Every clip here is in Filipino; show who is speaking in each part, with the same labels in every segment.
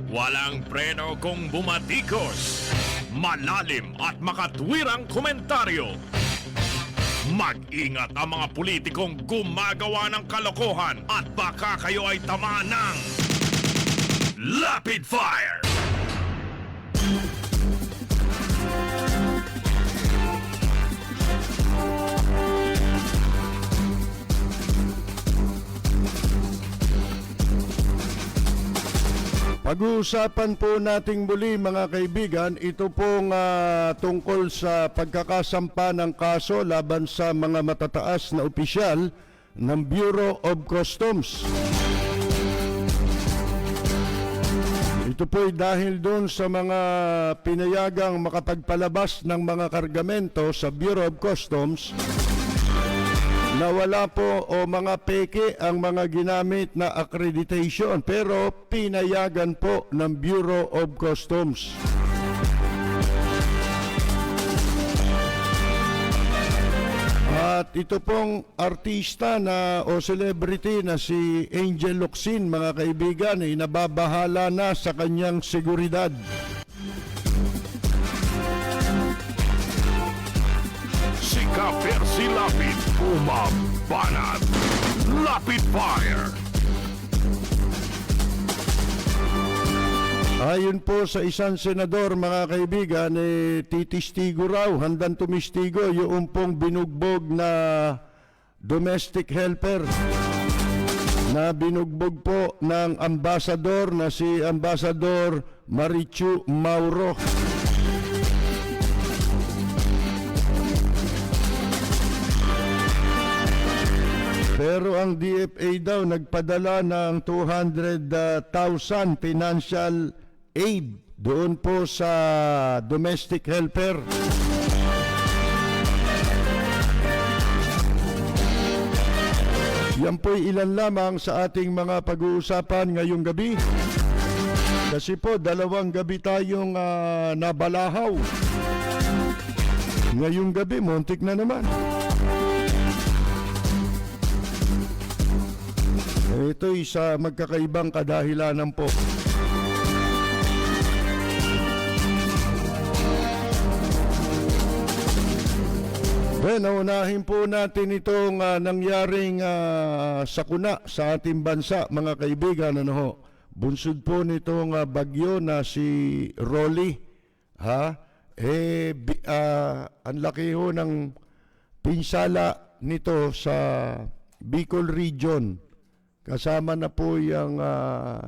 Speaker 1: Walang preno kung bumatikos. Malalim at makatwirang komentaryo. Mag-ingat ang mga politikong gumagawa ng kalokohan at baka kayo ay tamaan ng Rapid Fire!
Speaker 2: Pag-uusapan po nating muli mga kaibigan, ito pong tungkol sa pagkakasampa ng kaso laban sa mga matataas na opisyal ng Bureau of Customs. Ito po'y dahil doon sa mga pinayagang makapagpalabas ng mga kargamento sa Bureau of Customs na wala po o mga peke ang mga ginamit na accreditation pero pinayagan po ng Bureau of Customs. At ito pong artista na o celebrity na si Angel Locsin, mga kaibigan, ay nababahala na sa kanyang seguridad.
Speaker 1: Si Ka-Percy Lapid umabanat. Rapid Fire!
Speaker 2: Ayon po sa isang senador, mga kaibigan, titistigo raw, handang tumistigo yung pong binugbog na domestic helper na binugbog po ng ambasador na si Ambassador Marichu Mauro. Pero ang DFA daw nagpadala ng 200,000 financial aid doon po sa domestic helper. Yan po'y ilan lamang sa ating mga pag-uusapan ngayong gabi. Kasi po 2 gabi tayong nabalahaw. Ngayong gabi, muntik na naman. Ito'y sa magkakaibang kadahilanan po. Well, unahin po natin itong nangyaring sakuna sa ating bansa, mga kaibigan. Ano ho? Bunsod po nitong bagyo na si Rolly. Ang laki ho ng pinsala nito sa Bicol Region. Kasama na po yung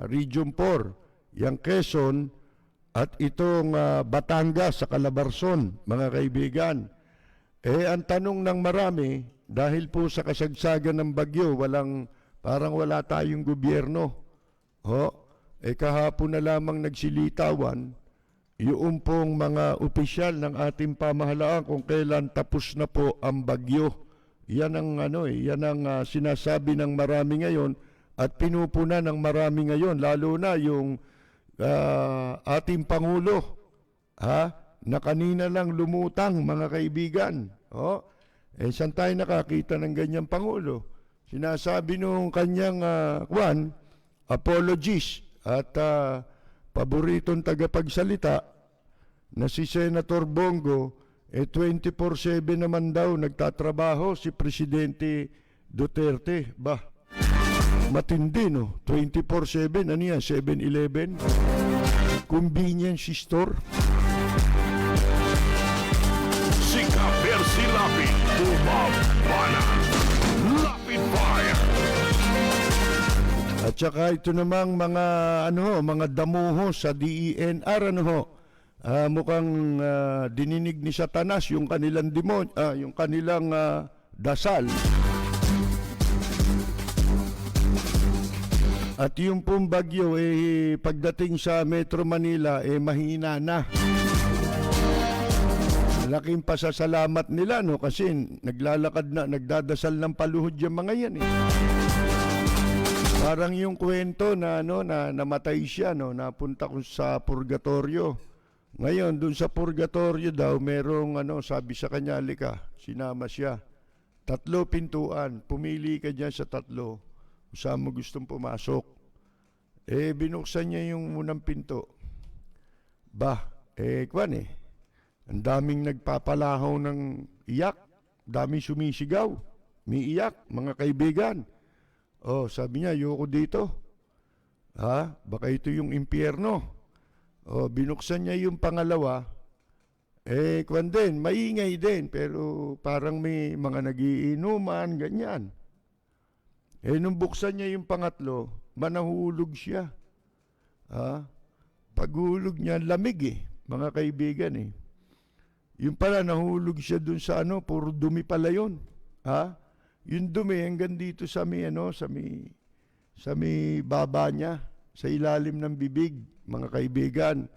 Speaker 2: Region 4, yung Quezon, at itong Batangas sa Calabarzon, mga kaibigan. Ang tanong ng marami, dahil po sa kasagsagan ng bagyo, parang wala tayong gobyerno. Kahapon na lamang nagsilitawan, yung pong mga opisyal ng ating pamahalaan kung kailan tapos na po ang bagyo. Yan ang sinasabi ng marami ngayon at pinupuna ng marami ngayon, lalo na yung ating Pangulo, na kanina lang lumutang, mga kaibigan. Saan tayo nakakita ng ganyang Pangulo? Sinasabi nung kanyang apologies at paboritong tagapagsalita na si Senator Bongo, 24/7 naman daw nagtatrabaho si Presidente Duterte. Matindi, no? 24/7, ano yan? 7-Eleven? Convenience store?
Speaker 1: Si Ka-Percy Lapid umabanat. Rapid Fire!
Speaker 2: At saka ito namang mga damuho sa DENR, mukhang dininig ni Satanas yung kanilang yung kanilang dasal. At yung pong bagyo, pagdating sa Metro Manila, mahina na. Laking pasasalamat nila, no? Kasi naglalakad na, nagdadasal ng paluhod yung mga yan, Parang yung kwento na, na namatay siya, napunta ko sa purgatorio. Ngayon, dun sa purgatorio daw, merong, sabi sa kanya, halika, sinama siya. 3 pintuan, pumili ka dyan sa 3. Saan mo gustong pumasok? Binuksan niya yung unang pinto. Kwan ang daming nagpapalahaw ng iyak, daming sumisigaw, umiiyak, mga kaibigan. Sabi niya, ayoko dito. Baka ito yung impyerno. Binuksan niya yung pangalawa, kwan din, maingay din, pero parang may mga nagiinuman, ganyan. Nung buksan niya yung pangatlo, manahulog siya. Paghulog niya, lamig mga kaibigan Yung pala, nahulog siya dun sa puro dumi pala yun. Yung dumi hanggang dito sa may baba niya, sa ilalim ng bibig, mga kaibigan.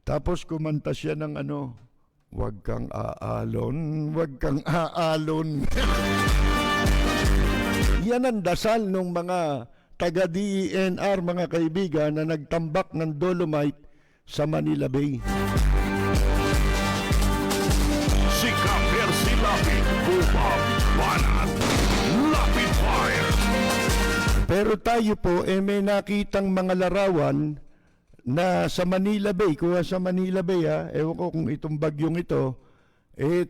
Speaker 2: Tapos kumanta siya ng "Huwag kang aalon, huwag kang aalon." Yan ang dasal ng mga taga-DENR, mga kaibigan, na nagtambak ng dolomite sa Manila Bay.
Speaker 1: Si Ka-Percy Lapid, bumabanat. Lapid Fire.
Speaker 2: Pero tayo po, may nakitang mga larawan na sa Manila Bay, kuha sa Manila Bay ewan ko kung itong bagyong ito,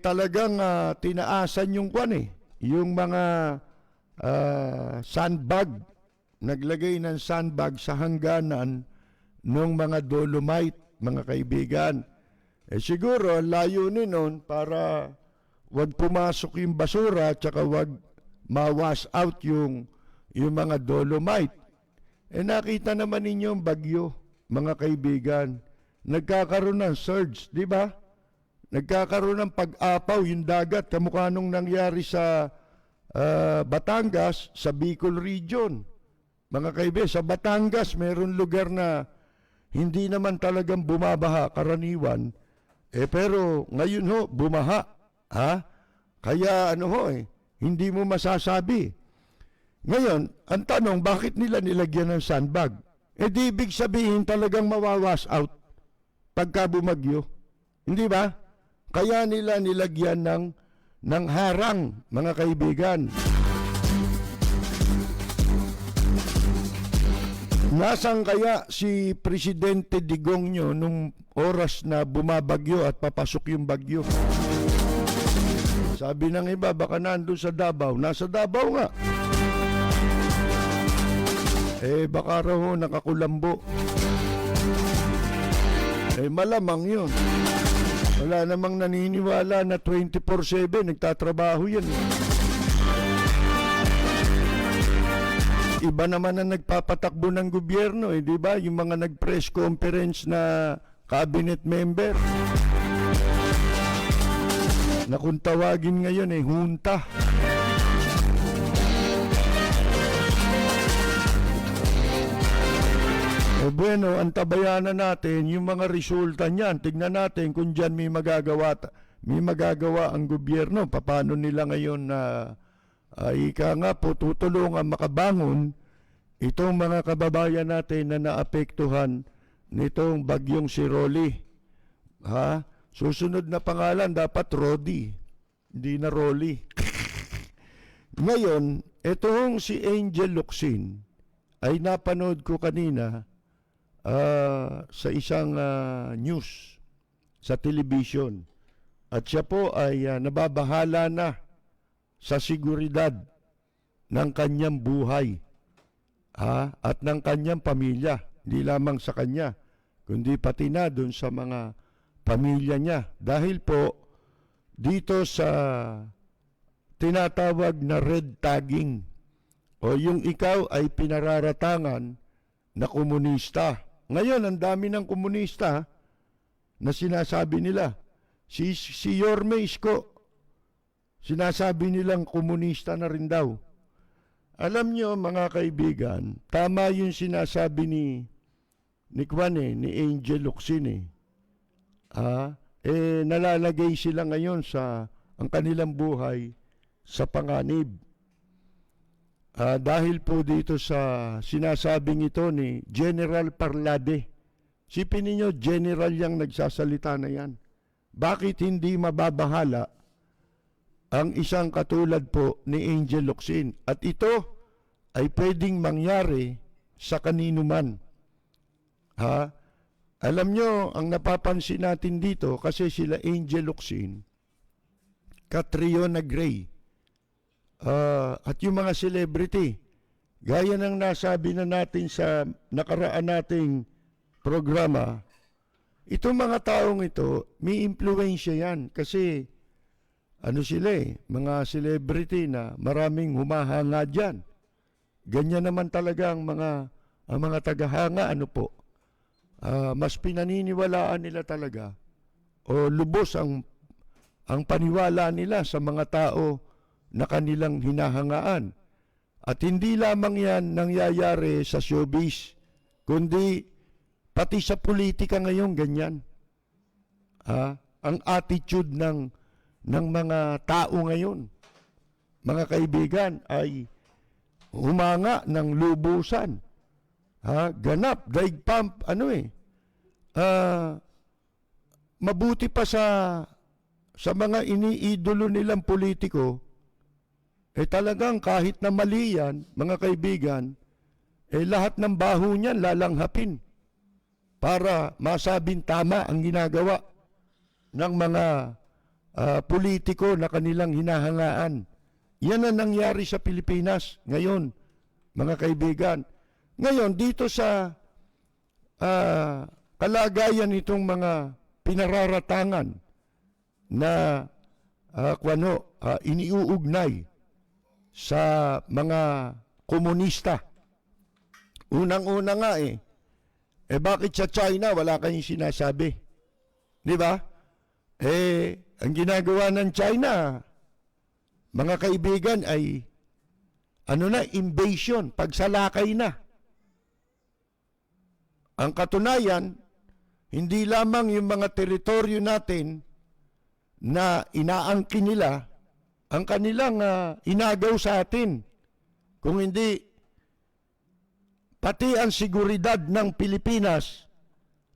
Speaker 2: talagang tinaasan yung kwan yung mga sandbag, naglagay ng sandbag sa hangganan ng mga dolomite, mga kaibigan. Siguro, ang layunin nun para wag pumasok yung basura at saka wag ma-wash out yung mga dolomite. Nakita naman ninyo yung bagyo, mga kaibigan. Nagkakaroon ng surge, di ba? Nagkakaroon ng pag-apaw yung dagat, kamukha nung nangyari sa Batangas, sa Bicol region. Mga kaibigan, sa Batangas, meron lugar na hindi naman talagang bumabaha, karaniwan. Pero ngayon bumaha. Kaya hindi mo masasabi. Ngayon, ang tanong, bakit nila nilagyan ng sandbag? Di ibig sabihin talagang mawawash out pagka bumagyo. Hindi ba? Kaya nila nilagyan ng harang, mga kaibigan. Nasaan kaya si Presidente Digong nyo nung oras na bumabagyo at papasok yung bagyo? Sabi ng iba, baka nandun sa Davao. Nasa Davao nga. Baka raw nakakulambo. Malamang yun. Wala namang naniniwala na 24/7 nagtatrabaho yan. Iba naman ang nagpapatakbo ng gobyerno, di ba? Yung mga nag-press conference na cabinet member. Na kung tawagin ngayon junta. Bueno, ang tabayanan natin, yung mga resulta niyan, tignan natin kung dyan may magagawa ang gobyerno. Paano nila ngayon na ika nga po tutulungan makabangon itong mga kababayan natin na naapektuhan nitong bagyong si Rolly. Susunod na pangalan dapat Rodi, hindi na Rolly. Ngayon, itong si Angel Locsin ay napanood ko kanina sa isang news sa television, at siya po ay nababahala na sa seguridad ng kanyang buhay at ng kanyang pamilya, hindi lamang sa kanya kundi pati na dun sa mga pamilya niya, dahil po dito sa tinatawag na red tagging, o yung ikaw ay pinararatangan na komunista. Ngayon, ang dami ng komunista na sinasabi nila. Si Yorme Isko, sinasabi nilang komunista na rin daw. Alam nyo, mga kaibigan, tama yung sinasabi ni Angel Locsin. Nalalagay sila ngayon ang kanilang buhay sa panganib. Dahil po dito sa sinasabing ito ni General Parlade. Sipin ninyo, general yang nagsasalita na yan. Bakit hindi mababahala ang isang katulad po ni Angel Locsin? At ito ay pwedeng mangyari sa kanino man. Ha? Alam nyo, ang napapansin natin dito, kasi sila Angel Locsin, Catriona Gray, at yung mga celebrity, gaya ng nasabi na natin sa nakaraan nating programa, itong mga taong ito, may impluensya yan. Kasi, ano sila mga celebrity na maraming humahanga dyan. Ganyan naman talaga ang mga tagahanga, mas pinaniniwalaan nila talaga o lubos ang paniwala nila sa mga tao na kanilang hinahangaan. At hindi lamang yan nangyayari sa showbiz, kundi pati sa politika ngayon ganyan. Ang attitude ng mga tao ngayon, mga kaibigan, ay humanga ng lubusan. Ganap, daig pump, mabuti pa sa mga iniidolo nilang politiko, talagang kahit na mali yan, mga kaibigan, lahat ng baho niyan lalanghapin para masabing tama ang ginagawa ng mga politiko na kanilang hinahangaan. Yan ang nangyari sa Pilipinas ngayon, mga kaibigan. Ngayon, dito sa kalagayan itong mga pinararatangan na iniuugnay sa mga komunista. Unang-una nga bakit sa China wala kayong sinasabi? Di ba? Ang ginagawa ng China, mga kaibigan, ay invasion, pagsalakay na. Ang katunayan, hindi lamang yung mga teritoryo natin na inaangkin nila ang kanilang inagaw sa atin. Kung hindi, pati ang seguridad ng Pilipinas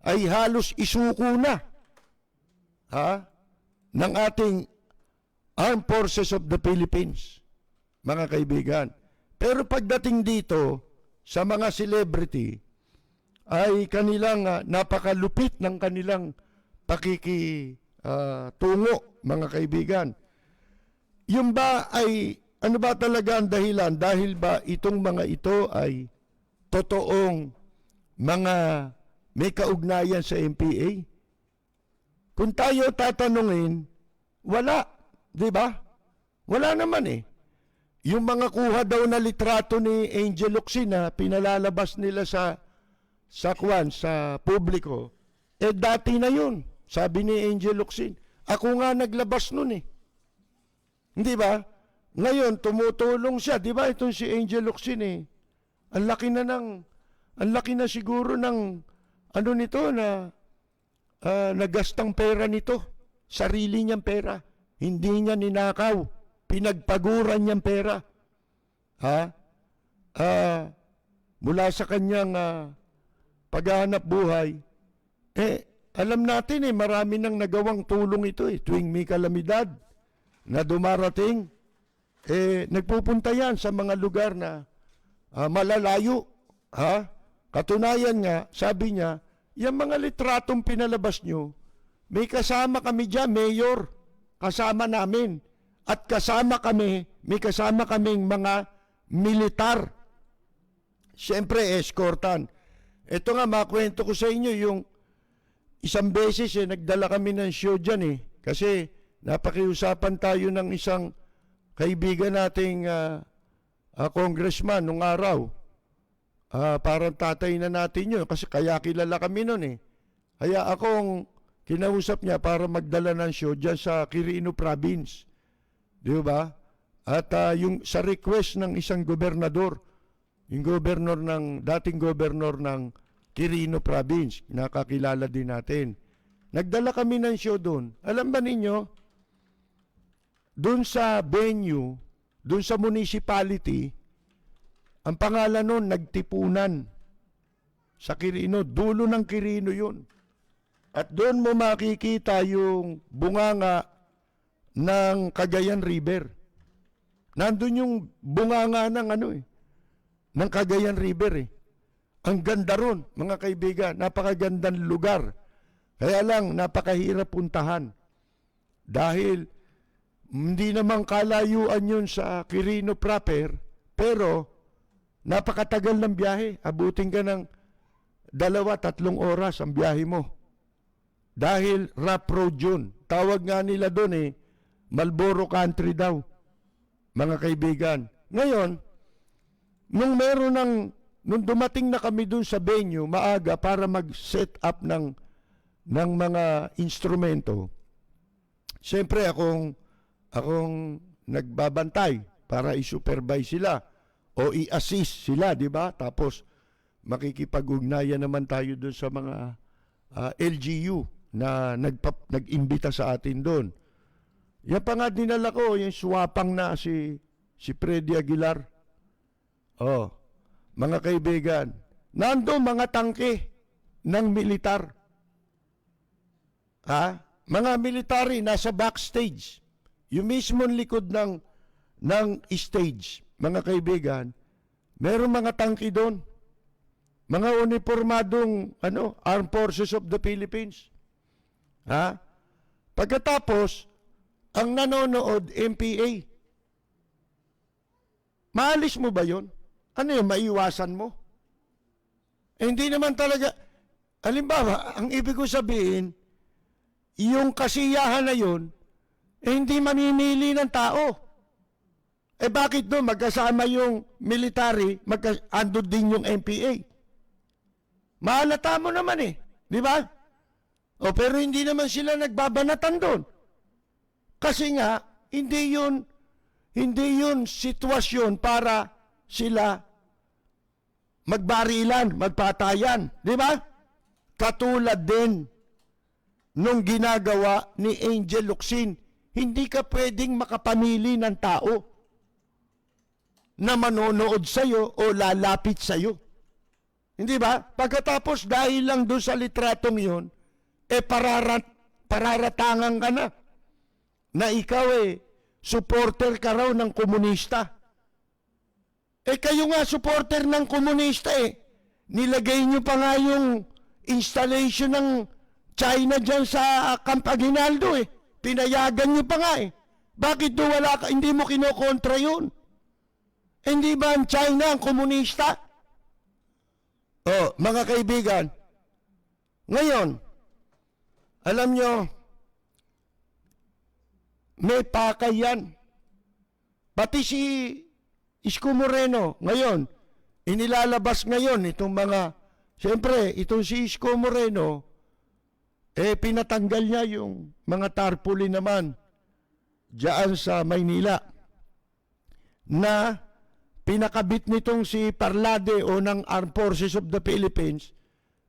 Speaker 2: ay halos isuko na ng ating Armed Forces of the Philippines, mga kaibigan. Pero pagdating dito sa mga celebrity, ay kanilang napakalupit ng kanilang pakikitungo, mga kaibigan. Yung ba ay, ano ba talaga ang dahilan? Dahil ba itong mga ito ay totoong mga may kaugnayan sa MPA? Kung tayo tatanungin, wala. Di ba? Wala naman Yung mga kuha daw na litrato ni Angel Locsin na pinalalabas nila sa publiko, dati na yun. Sabi ni Angel Locsin, ako nga naglabas nun Hindi ba? Ngayon, tumutulong siya. Di ba itong si Angel Locsin Ang laki na siguro ng nito na nagastang pera nito. Sarili niyang pera. Hindi niya ninakaw. Pinagpaguran niyang pera. Mula sa kanyang paghahanap buhay, alam natin marami nang nagawang tulong ito tuwing may kalamidad na dumarating, nagpupunta yan sa mga lugar na malalayo. Katunayan nga, sabi niya, yung mga litratong pinalabas nyo, may kasama kami dyan, mayor, kasama namin. At may kasama kaming mga militar. Siyempre, escortan. Ito nga, makwento ko sa inyo, yung isang beses nagdala kami ng show dyan kasi napakiusapan tayo ng isang kaibigan nating congressman nung araw. Parang tatay na natin yun kasi kaya kilala kami nun Kaya akong kinausap niya para magdala ng show dyan sa Quirino Province. Di ba? At yung sa request ng isang gobernador, yung dating gobernador ng Quirino Province, nakakilala din natin. Nagdala kami ng show doon. Alam ba ninyo, doon sa venue, doon sa municipality, ang pangalan noon, Nagtipunan. Sa Quirino, dulo ng Quirino yun. At doon mo makikita yung bunganga ng Cagayan River. Nandun yung bunganga ng ng Cagayan River Ang ganda ron, mga kaibigan. Napakagandang lugar. Kaya lang, napakahirap puntahan. Dahil, hindi naman kalayuan yun sa Quirino proper, pero, napakatagal ng biyahe. Abutin ka ng 2-3 oras ang biyahe mo. Dahil rough road yun. Tawag nga nila doon Marlboro Country daw. Mga kaibigan. Ngayon, nung dumating na kami doon sa venue, maaga para mag-set up ng mga instrumento, siyempre akong nagbabantay para i-supervise sila o i-assist sila, di ba? Tapos makikipag-ugnayan naman tayo doon sa mga LGU na nag-imbita sa atin doon. Yan pa nga dinala ko, yung swapang na si Freddy Aguilar. Oh, mga kaibigan, nando mga tangke ng militar. Mga military nasa backstage. Yung mismong likod ng stage, mga kaibigan, meron mga tangke doon. Mga uniformadong Armed Forces of the Philippines. Pagkatapos, ang nanonood, MPA. Maalis mo ba yun? Ano yung maiwasan mo? Hindi naman talaga. Halimbawa, ang ibig ko sabihin, yung kasiyahan na yun, hindi mamimili ng tao. Bakit doon magkasama yung military, andun din yung MPA? Mahalata mo naman di ba? Pero hindi naman sila nagbabanatan doon. Kasi nga, hindi yun sitwasyon para sila magbarilan, magpatayan. Di ba? Katulad din nung ginagawa ni Angel Locsin, hindi ka pwedeng makapamili ng tao na manonood sa'yo o lalapit sa'yo. Hindi ba? Pagkatapos dahil lang doon sa litratong yun, pararatangan ka na ikaw supporter ka raw ng komunista. Kayo nga supporter ng komunista Nilagay nyo pa nga yung installation ng China dyan sa Camp Aguinaldo Pinayagan nyo pa nga Bakit doon hindi mo kinokontra yun? Hindi ba ang China ang komunista? Mga kaibigan, ngayon, alam nyo, may pakay yan. Pati si Isko Moreno, ngayon, inilalabas ngayon itong siyempre, itong si Isko Moreno, pinatanggal niya yung mga tarpaulin naman diyan sa Maynila na pinakabit nitong si Parlade o ng Armed Forces of the Philippines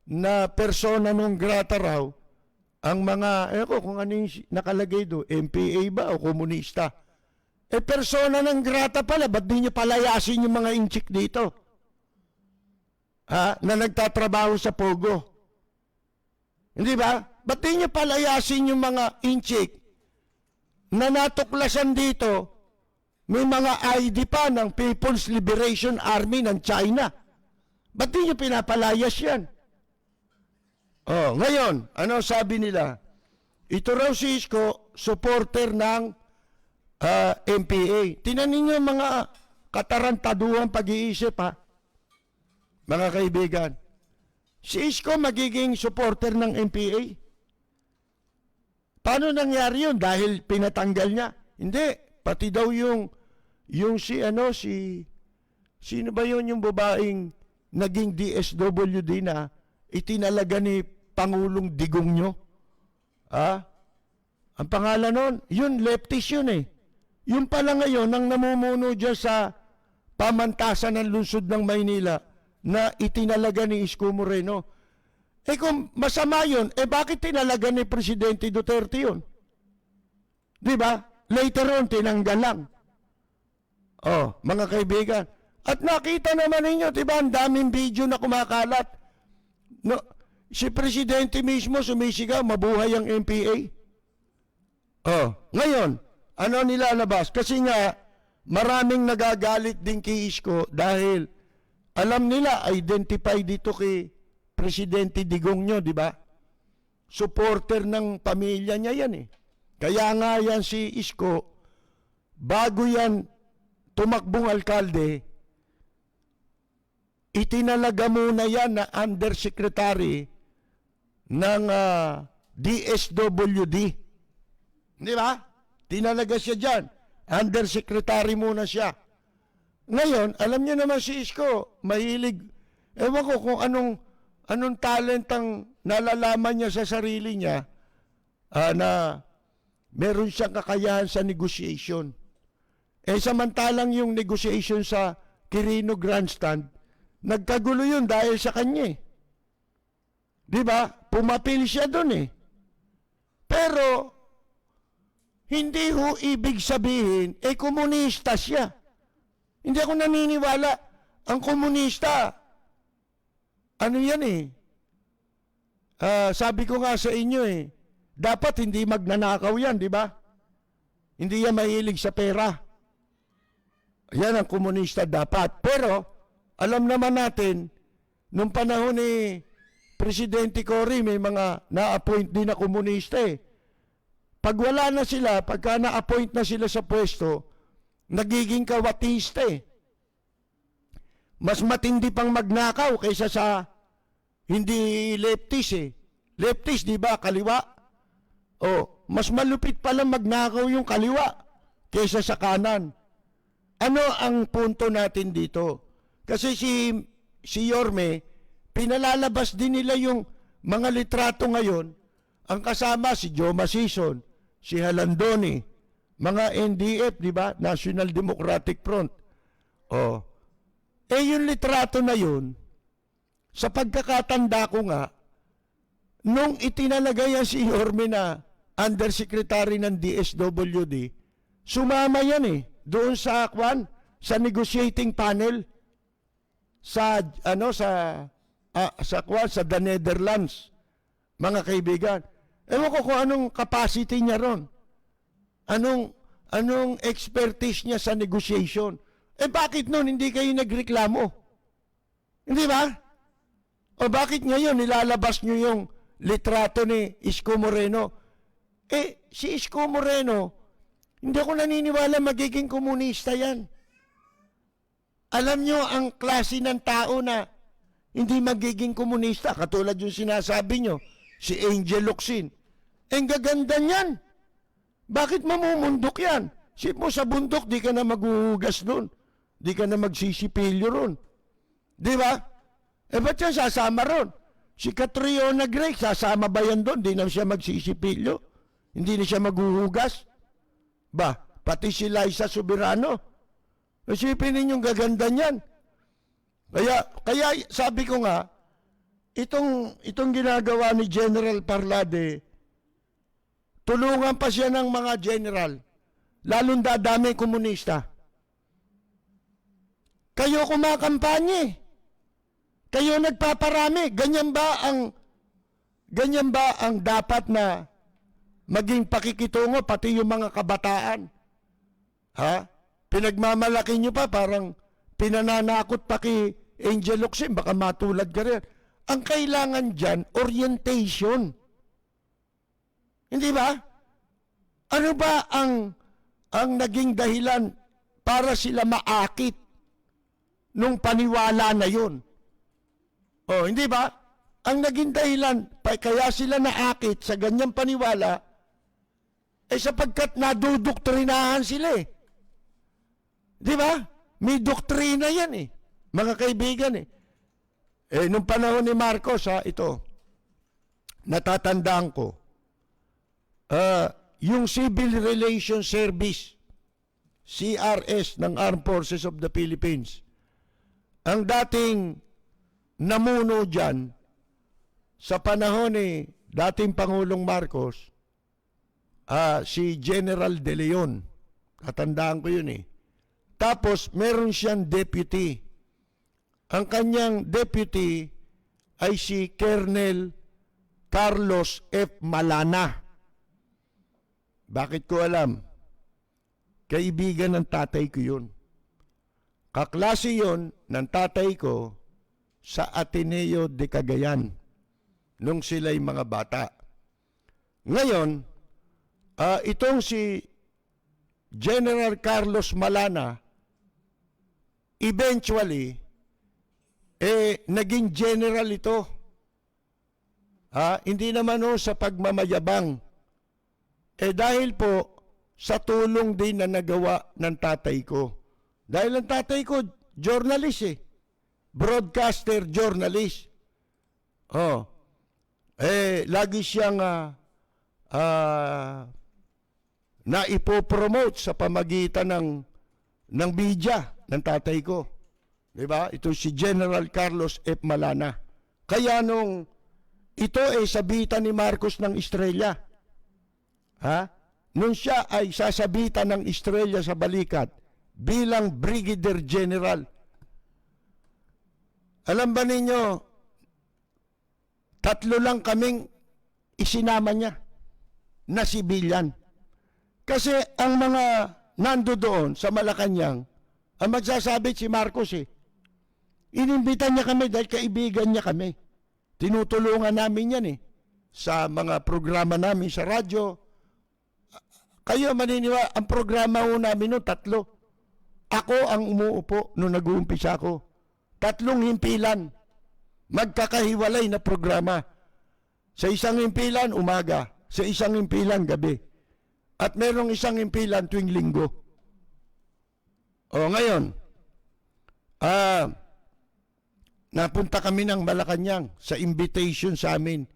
Speaker 2: na persona non grata raw ang mga, kung ano yung nakalagay do, MPA ba o komunista. Persona non grata pala, ba't di nyo palayasin yung mga inchik dito? Na nagtatrabaho sa Pogo. Hindi ba? Ba't di nyo palayasin yung mga inchik na natuklasan dito? May mga ID pa ng People's Liberation Army ng China. Ba't di nyo pinapalayas yan? Ngayon, ano sabi nila? Ito raw si Isko, supporter ng MPA. Tinanin nyo mga katarantaduhan pag-iisip mga kaibigan. Si Isko magiging supporter ng MPA? Paano nangyari yun? Dahil pinatanggal niya? Hindi. Pati daw yung sino ba yun yung babaeng naging DSWD na itinalaga ni Pangulong Digong nyo? Ang pangalan nun, yun, leftist yun Yung pala ngayon, ang namumuno dyan sa pamantasan ng lungsod ng Maynila na itinalaga ni Isko Moreno. Kung masama yun, bakit tinalaga ni Presidente Duterte yun? Di ba? Later on, tinanggal lang. Mga kaibigan. At nakita naman ninyo, diba, ang daming video na kumakalat. No, si Presidente mismo sumisigaw, mabuhay ang MPA. Ngayon, ano nilalabas? Kasi nga, maraming nagagalit din kay Isko dahil Alam nila, identify dito kay Presidente Digong nyo, di ba? Supporter ng pamilya niya yan eh. Kaya nga yan si Isko, bago yan tumakbong alkalde, itinalaga muna yan na undersecretary ng DSWD. Di ba? Tinalaga siya dyan. Undersecretary muna siya. Ngayon, alam niyo naman si Isko, mahilig, ewan ko kung anong talent ang nalalaman niya sa sarili niya na meron siyang kakayahan sa negotiation. Samantalang yung negotiation sa Quirino Grandstand, nagkagulo yun dahil sa kanya eh. Di ba? Pumapil siya doon eh. Pero, hindi ho ibig sabihin, komunista siya. Hindi ako naniniwala. Ang komunista, ano yan eh? Sabi ko nga sa inyo eh, dapat hindi magnanakaw yan, di ba? Hindi yan mahilig sa pera. Yan ang komunista dapat. Pero, alam naman natin, nung panahon ni Presidente Cory, may mga na-appoint din na komunista eh. Pag wala na sila, pagka na-appoint na sila sa pwesto, nagiging kawatista eh. Mas matindi pang magnakaw kaysa sa hindi leftist eh. Leftist, di ba? Kaliwa. O, mas malupit pala magnakaw yung kaliwa kaysa sa kanan. Ano ang punto natin dito? Kasi si Yorme, pinalalabas din nila yung mga litrato ngayon. Ang kasama si Joe Masison, si Halandoni, mga NDF, di ba? National Democratic Front. O, yung litrato na yun, sa pagkakatanda ko nga, nung itinalagay yan si Yorme na undersecretary ng DSWD, sumama yan eh, doon sa negotiating panel, sa The Netherlands, mga kaibigan. Ewan ko kung anong capacity niya ron. Anong expertise niya sa negotiation. Bakit noon hindi kayo nagreklamo? Hindi ba? O bakit ngayon nilalabas niyo yung litrato ni Isko Moreno? Si Isko Moreno, hindi ako naniniwala magiging komunista yan. Alam nyo ang klase ng tao na hindi magiging komunista, katulad yung sinasabi nyo, si Angel Locsin. Ang gaganda niyan. Bakit mamumundok yan? Sip mo sa bundok, di ka na maghuhugas doon. Di ka na magsisipilyo ron. Di ba? Ba't siya sasama ron? Si Catriona Gray, sasama ba yan doon? Di na siya magsisipilyo. Hindi na siya maghuhugas. Ba, pati si Liza Soberano. Isipin ninyong gaganda niyan. Kaya sabi ko nga, itong ginagawa ni General Parlade, tulungan pa siya ng mga general, lalong dadami komunista. Kayo kumakampanye. Kayo nagpaparami. Ganyan ba ang dapat na maging pakikitungo pati yung mga kabataan? Ha? Pinagmamalaki nyo pa, parang pinananakot pa kay Angel Locsin, baka matulad ka rin. Ang kailangan dyan, orientation. Hindi ba? Ano ba ang naging dahilan para sila maakit nung paniwala na yun? Hindi ba? Ang naging dahilan, kaya sila naakit sa ganyang paniwala, sapagkat nadudoktrinahan sila eh. Di ba? May doktrina yan eh. Mga kaibigan eh. Nung panahon ni Marcos ito, natatandaan ko, yung Civil Relations Service, CRS ng Armed Forces of the Philippines, ang dating namuno dyan, sa panahon ni dating Pangulong Marcos, si General De Leon, tatandaan ko yun eh. Tapos, meron siyang deputy. Ang kanyang deputy ay si Colonel Carlos F. Malana. Bakit ko alam? Kaibigan ng tatay ko yun. Kaklase yon ng tatay ko sa Ateneo de Cagayan nung sila'y mga bata. Ngayon, itong si General Carlos Malana, eventually, naging general ito. Hindi naman sa pagmamayabang. Dahil po sa tulong din na nagawa ng tatay ko. Dahil ang tatay ko, journalist broadcaster, journalist. Lagi siyang na ipopromote sa pamagitan ng media ng tatay ko. Diba? Ito si General Carlos F. Malana. Kaya nung ito sabitan ni Marcos ng Estrella. Nung siya ay sasabitan ng Estrella sa balikat bilang Brigadier General. Alam ba ninyo, 3 lang kaming isinama niya na sibilyan. Kasi ang mga nando doon sa Malacanang, ang magsasabi si Marcos inimbitan niya kami dahil kaibigan niya kami. Tinutulungan namin yan sa mga programa namin sa radyo. Kayo maniniwala, ang programa ho namin noon 3. Ako ang umuupo nung nag-uumpisa ako. 3 himpilan. Magkakahiwalay na programa. Sa isang himpilan, umaga. Sa isang himpilan, gabi. At merong isang himpilan tuwing linggo. Ngayon, napunta kami ng Malacanang sa invitation sa amin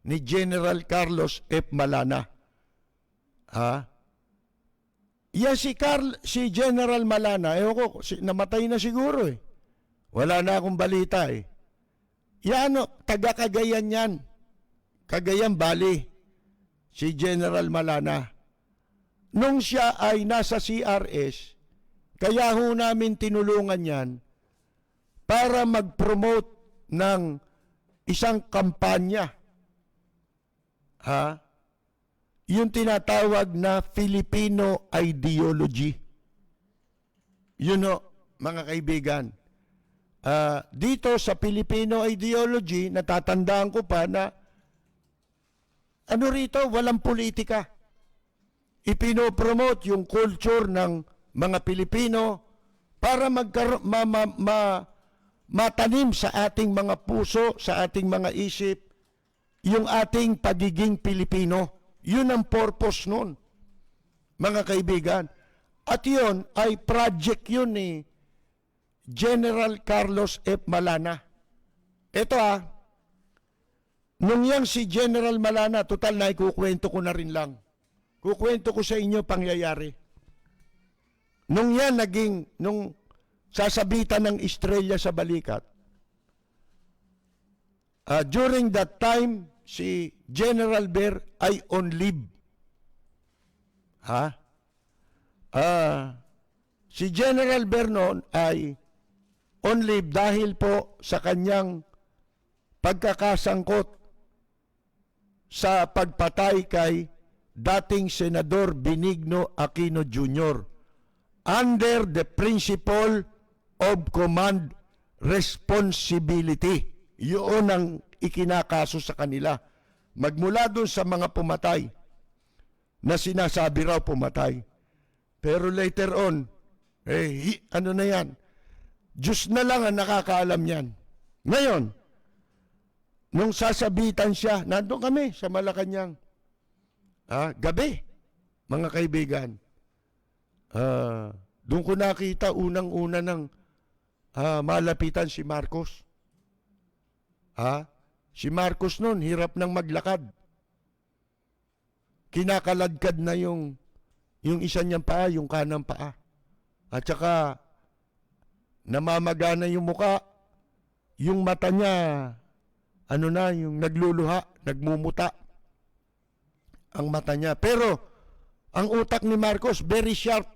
Speaker 2: ni General Carlos F. Malana. Si General Malana, namatay na siguro Wala na akong balita taga Cagayan yan. Cagayan Valley. Si General Malana. Nung siya ay nasa CRS, kaya ho namin tinulungan yan para mag-promote ng isang kampanya. Yung tinatawag na Filipino ideology. Mga kaibigan. Dito sa Filipino ideology, natatandaan ko pa na walang politika. Ipinopromote yung culture ng mga Pilipino para matanim sa ating mga puso, sa ating mga isip, yung ating pagiging Pilipino. Yun ang purpose nun, mga kaibigan. At yun ay project yun ni General Carlos F. Malana. Ito nung yang si General Malana, total na ikukwento ko na rin lang. Kukwento ko sa inyo pangyayari. Nung sasabitan ng Estrella sa balikat, during that time, si General Ber ay on leave. Si General Ber noon ay on leave dahil po sa kanyang pagkakasangkot sa pagpatay kay dating Senador Benigno Aquino Jr. under the principle of command responsibility. Yun ang ikinakaso sa kanila. Magmula doon sa mga pumatay na sinasabi raw pumatay. Pero later on, na yan? Diyos na lang ang nakakaalam yan. Ngayon, nung sasabitan siya, nandun kami sa Malacanang. Gabi, mga kaibigan. Doon ko nakita unang-una ng malapitan si Marcos. Si Marcos noon, hirap nang maglakad. Kinakaladkad na yung isa niyang paa, yung kanang paa. At saka, namamagana yung muka. Yung mata niya, yung nagluluha, nagmumuta. Ang mata niya. Pero, ang utak ni Marcos, very sharp.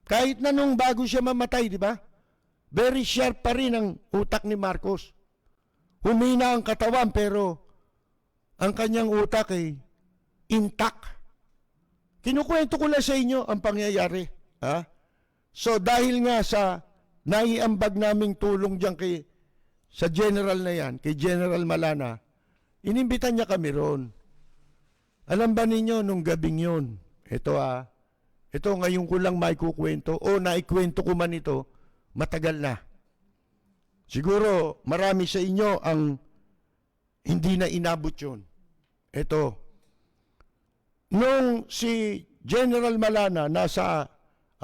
Speaker 2: Kahit na nung bago siya mamatay, di ba? Very sharp pa rin ang utak ni Marcos. Humina ang katawan, pero ang kanyang utak ay intact. Kinukwento ko lang sa inyo ang pangyayari. So dahil nga sa naiambag naming tulong diyan sa general na yan, kay General Malana, inimbitan niya kami ron. Alam ba ninyo nung gabing yun, ito ngayon ko lang maikukwento, o naikwento ko man ito, matagal na. Siguro marami sa inyo ang hindi na inabot yun. Ito, nung si General Malana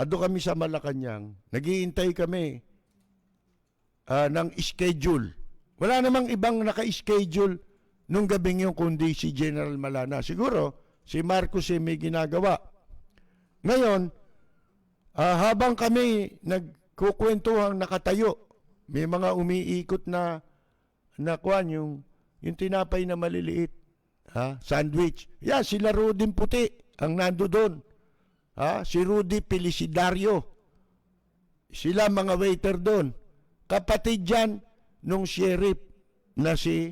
Speaker 2: ado kami sa Malacanang, naghihintay kami ng schedule. Wala namang ibang naka-schedule nung gabing yun kundi si General Malana. Siguro si Marcos may ginagawa. Ngayon, habang kami nagkukwentuhang nakatayo, may mga umiikot na kwan, yung tinapay na maliliit, sandwich. Yan, sila Rudy Puti ang nando doon. Si Rudy Felicidario. Sila mga waiter doon. Kapatid yan nung sheriff na si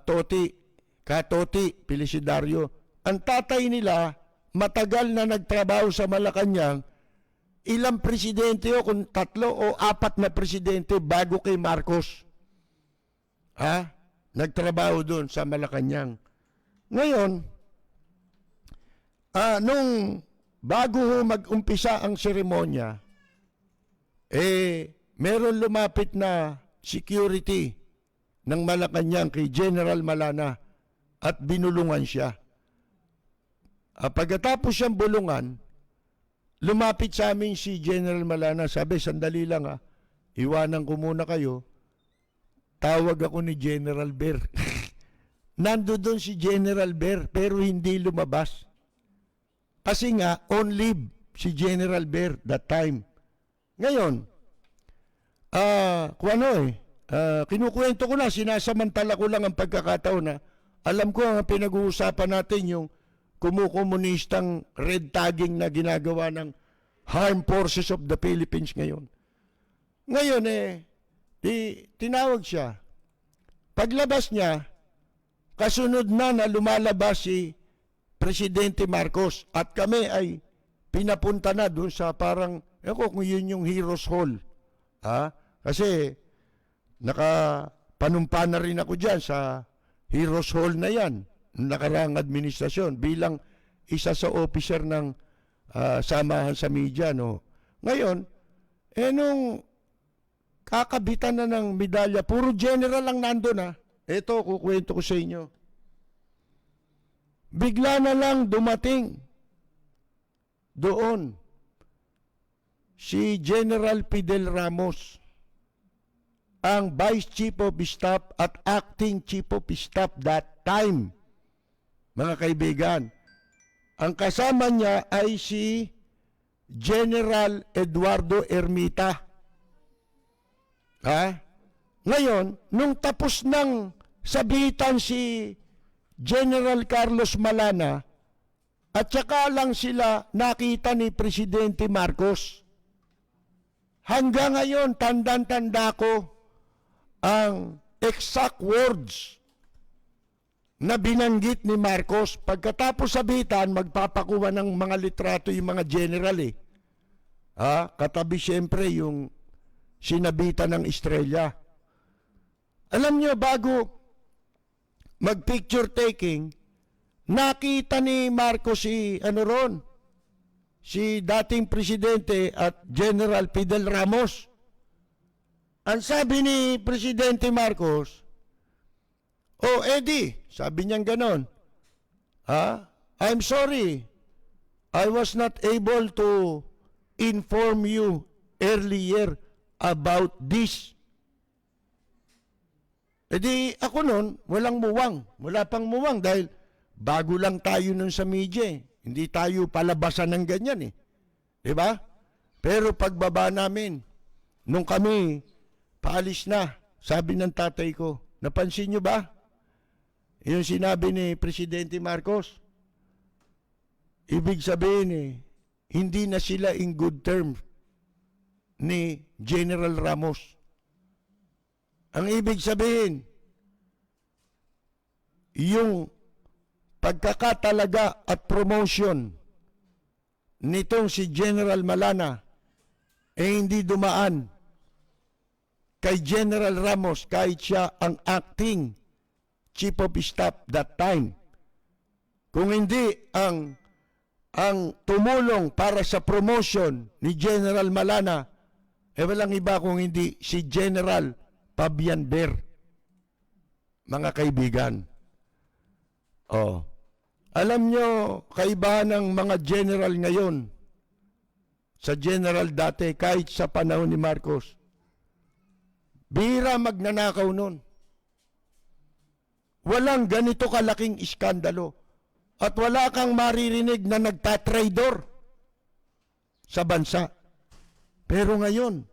Speaker 2: Toti Felicidario. Ang tatay nila, matagal na nagtrabaho sa Malacanang, ilang presidente kung 3 o 4 na presidente bago kay Marcos. Nagtrabaho doon sa Malacanang. Ngayon, nung bago mag-umpisa ang seremonya, meron lumapit na security ng Malacanang kay General Malana at binulungan siya. Pagkatapos siyang bulungan, lumapit sa amin si General Malana, sabi, sandali lang iwanan ko muna kayo, tawag ako ni General Ber. Nando doon si General Ber, pero hindi lumabas. Kasi nga, on leave si General Ber that time. Ngayon, kinukwento ko na, sinasamantala ko lang ang pagkakataon na alam ko ang pinag-uusapan natin yung kumukomunistang red tagging na ginagawa ng Armed Forces of the Philippines ngayon. Ngayon tinawag siya. Paglabas niya, kasunod na lumalabas si Presidente Marcos at kami ay pinapunta na doon sa parang, kung yun yung Heroes Hall. Kasi nakapanumpa na rin ako dyan sa Heroes Hall na yan, nakaraang administrasyon, bilang isa sa officer ng samahan sa media. No? Ngayon, nung kakabitan na ng medalya, puro general lang nandun. Ito, kukwento ko sa inyo. Bigla na lang dumating doon si General Fidel Ramos, ang Vice Chief of Staff at Acting Chief of Staff that time. Mga kaibigan, ang kasama niya ay si General Eduardo Ermita. Ngayon, nung tapos ng sabitan si General Carlos Malana, at saka lang sila nakita ni Presidente Marcos. Hanggang ngayon, tandang-tanda ko ang exact words na binanggit ni Marcos. Pagkatapos sabitan, magpapakuha ng mga litrato yung mga general katabi siyempre yung sinabitan ng estrella. Alam nyo, bago mag-picture taking, nakita ni Marcos si dating presidente at General Fidel Ramos. Ang sabi ni Presidente Marcos, Eddie, sabi niyang ganon, I'm sorry, I was not able to inform you earlier about this. Ako nun, walang muwang. Wala pang muwang dahil bago lang tayo nun sa media. Hindi tayo palabasan ng ganyan . Diba? Pero pagbaba namin, nung kami paalis na, sabi ng tatay ko, napansin nyo ba? Yung sinabi ni Presidente Marcos, ibig sabihin hindi na sila in good terms ni General Ramos. Ang ibig sabihin, yung pagkakatalaga at promotion nitong si General Malana hindi dumaan kay General Ramos kahit siya ang acting Chief of Staff that time. Kung hindi ang tumulong para sa promotion ni General Malana, walang iba kung hindi si General Fabian Ber. Mga kaibigan. Alam nyo, kaibahan ng mga general ngayon sa general dati kahit sa panahon ni Marcos. Bihira magnanakaw nun. Walang ganito kalaking iskandalo. At wala kang maririnig na nagtatraidor sa bansa. Pero ngayon,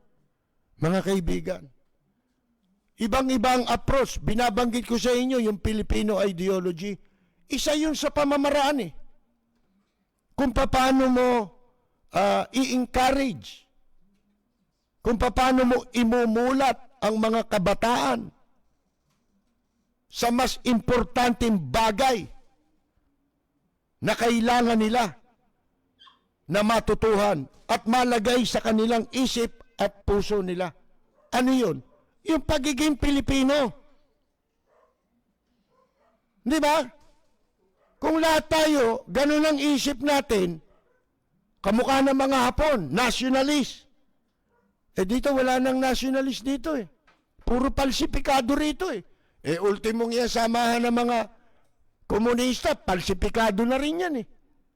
Speaker 2: mga kaibigan, ibang-ibang approach. Binabanggit ko sa inyo yung Filipino ideology. Isa yun sa pamamaraan eh. Kung paano mo i-encourage, kung paano mo imumulat ang mga kabataan sa mas importanteng bagay na kailangan nila na matutuhan at malagay sa kanilang isip at puso nila. Ano yun? Yung pagiging Pilipino. Di ba? Kung lahat tayo, ganun ang isip natin, kamukha ng mga Hapon, nationalist. Dito wala nang nationalist dito eh. Puro falsifikado rito eh. Ultimong yan samahan ng mga komunista, falsifikado na rin yan eh.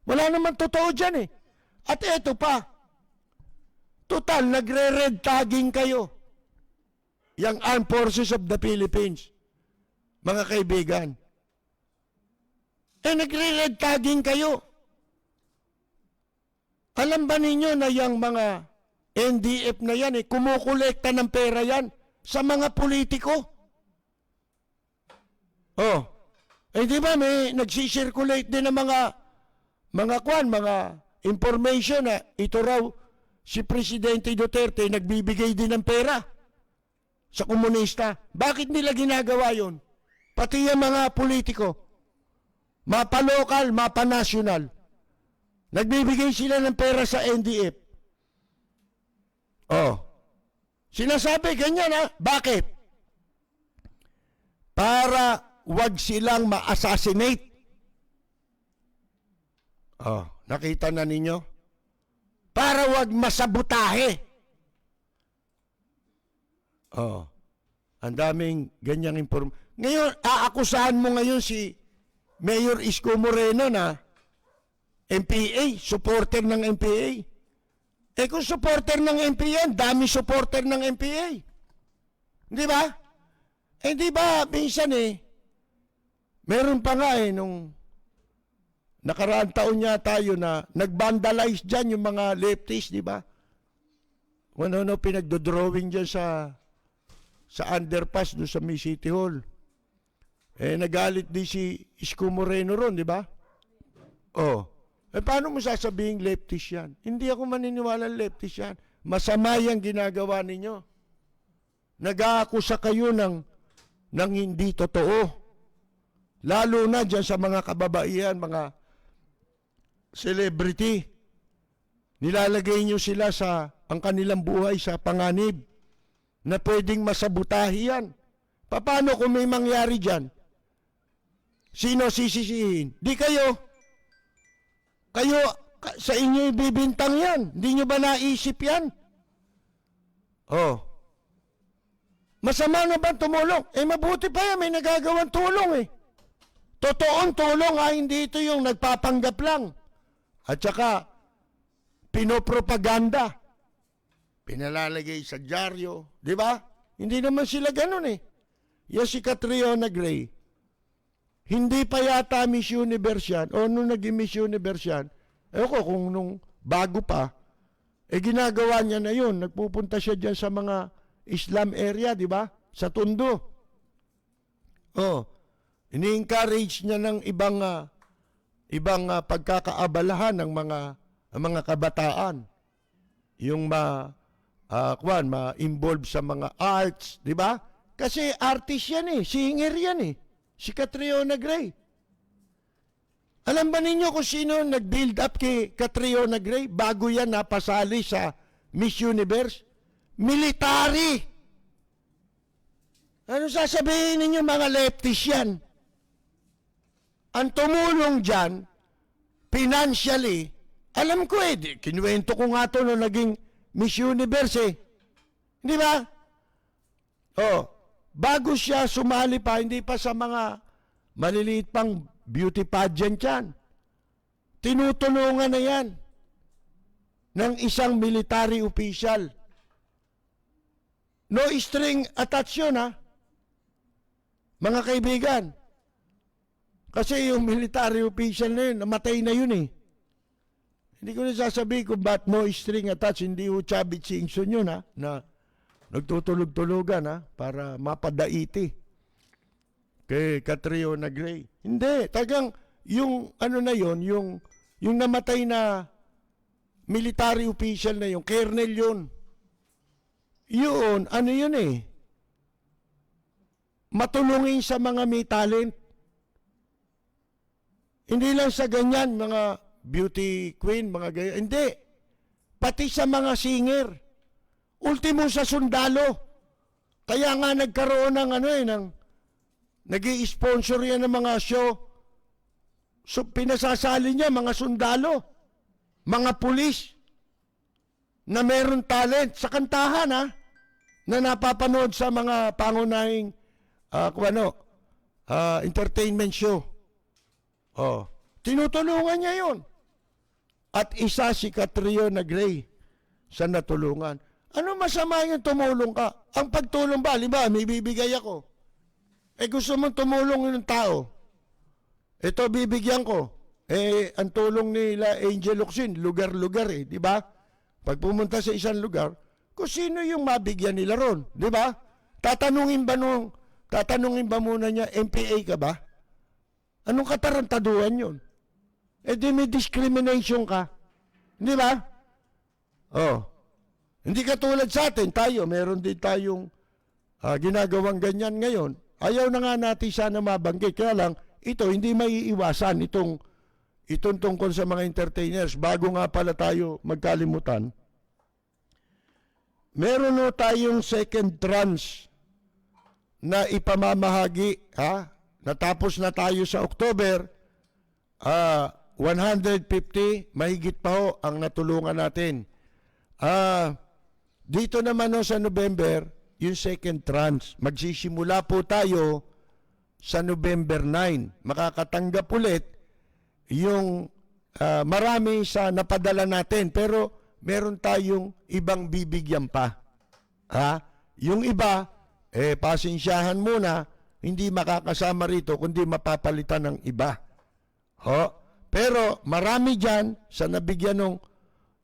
Speaker 2: Wala naman totoo dyan eh. At eto pa, total, nagre-red tagging kayo. Yang Armed Forces of the Philippines. Mga kaibigan. Nagre-red tagging kayo. Alam ba ninyo na yung mga NDF na yan, kumukolekta ng pera yan sa mga politiko? Di ba may nagsisirculate din ng mga information na ito raw si Presidente Duterte nagbibigay din ng pera sa komunista. Bakit nila ginagawa yon? Pati yung mga politiko, mapa-local, mapa-national, nagbibigay sila ng pera sa NDF. Sinasabi ganyan ha? Bakit? Para wag silang ma-assassinate. Nakita na ninyo? Para wag masabutahe. Ang daming ganyang Ngayon, aakusahan mo ngayon si Mayor Isko Moreno na MPA, supporter ng MPA. Kung supporter ng MPA, dami supporter ng MPA. Di ba? Di ba, minsan meron pa nga nung nakaraang taon niya tayo na nag-vandalize dyan yung mga leftists, di ba? Kung ano pinagdodrawing dyan sa underpass doon sa May City Hall. Nagalit din si Isko Moreno ron, di ba? Paano mo sasabihin leftist yan? Hindi ako maniniwala leftist yan. Masama yung ginagawa ninyo. Nag-aakusa kayo ng hindi totoo. Lalo na dyan sa mga kababaihan, mga celebrity. Nilalagay nyo sila ang kanilang buhay sa panganib na pwedeng masabutahi yan. Paano kung may mangyari dyan? Sino sisisihin? Di kayo. Kayo, sa inyo ibibintang yan. Hindi nyo ba naisip yan? Masama na ba tumulong? Mabuti pa yan, may nagagawang tulong Totoong tulong hindi ito yung nagpapanggap lang. At saka, pinopropaganda. Pinalalagay sa dyaryo. Di ba? Hindi naman sila ganun Yan si Catriona Gray. Hindi pa yata Miss Universe yan. O nung naging Miss Universe yan, kung nung bago pa, ginagawa niya na yun. Nagpupunta siya dyan sa mga Islam area, di ba? Sa Tondo. Ini-encourage niya ng ibang pagkakaabalahan ng mga kabataan. Yung ma-involve sa mga arts, di ba? Kasi artist yan singer yan si Catriona Gray. Alam ba ninyo kung sino nag-build up kay Catriona Gray? Bago yan napasali sa Miss Universe? Military! Ano sasabihin ninyo mga lefties yan? Ang tumulong dyan, financially, alam ko kinuwento ko nga to nung naging Miss Universe Di ba? Bago siya sumali pa, hindi pa sa mga maliliit pang beauty pageant yan. Tinutulungan na yan ng isang military official. No string attached yun, ha? Mga kaibigan. Kasi yung military official na yun, namatay na yun Hindi ko na sasabihin kung ba't no string attached, hindi ho Chavit Singson yun, ha? Na nagtutulog-tulugan, ha? Para mapadaiti kay Catriona Gray. Hindi, tagang yung ano na yon, yung namatay na military official na yung colonel yun. Yun, ano yun matulungin sa mga may talent. Hindi lang sa ganyan, mga beauty queen, mga gaya. Hindi. Pati sa mga singer. Ultimo sa sundalo. Kaya nga nagkaroon ng nag-i-sponsor yan ng mga show. So, pinasasali niya mga sundalo, mga pulis, na meron talent sa kantahan, na napapanood sa mga pangunahing entertainment show. Tinutulungan niya yun. At isa si Catriona Gray sa natulungan. Ano masama yung tumulong ka? Ang pagtulong ba, may bibigay ako. Gusto mong tumulong ng tao. Ito bibigyan ko. Ang tulong nila Angel Locsin, lugar-lugar di ba? Pag pumunta sa isang lugar, kung sino yung mabigyan nila ron, di ba? Tatanungin ba muna niya, MPA ka ba? Anong katarantaduhan yun? Di may discrimination ka. Di ba? Hindi katulad sa atin, meron din tayong ginagawang ganyan ngayon. Ayaw na nga natin sana mabanggit. Kaya lang, ito hindi maiiwasan itong tungkol sa mga entertainers. Bago nga pala tayo magkalimutan, meron tayong second tranche na ipamamahagi, natapos na tayo sa October, 150, mahigit pa ho ang natulungan natin. Dito naman sa November, yung second tranche, magsisimula po tayo sa November 9. Makakatanggap ulit yung marami sa napadala natin, pero meron tayong ibang bibigyan pa. Yung iba, pasensyahan muna, hindi makakasama rito, kundi mapapalitan ng iba. Pero marami dyan sa nabigyan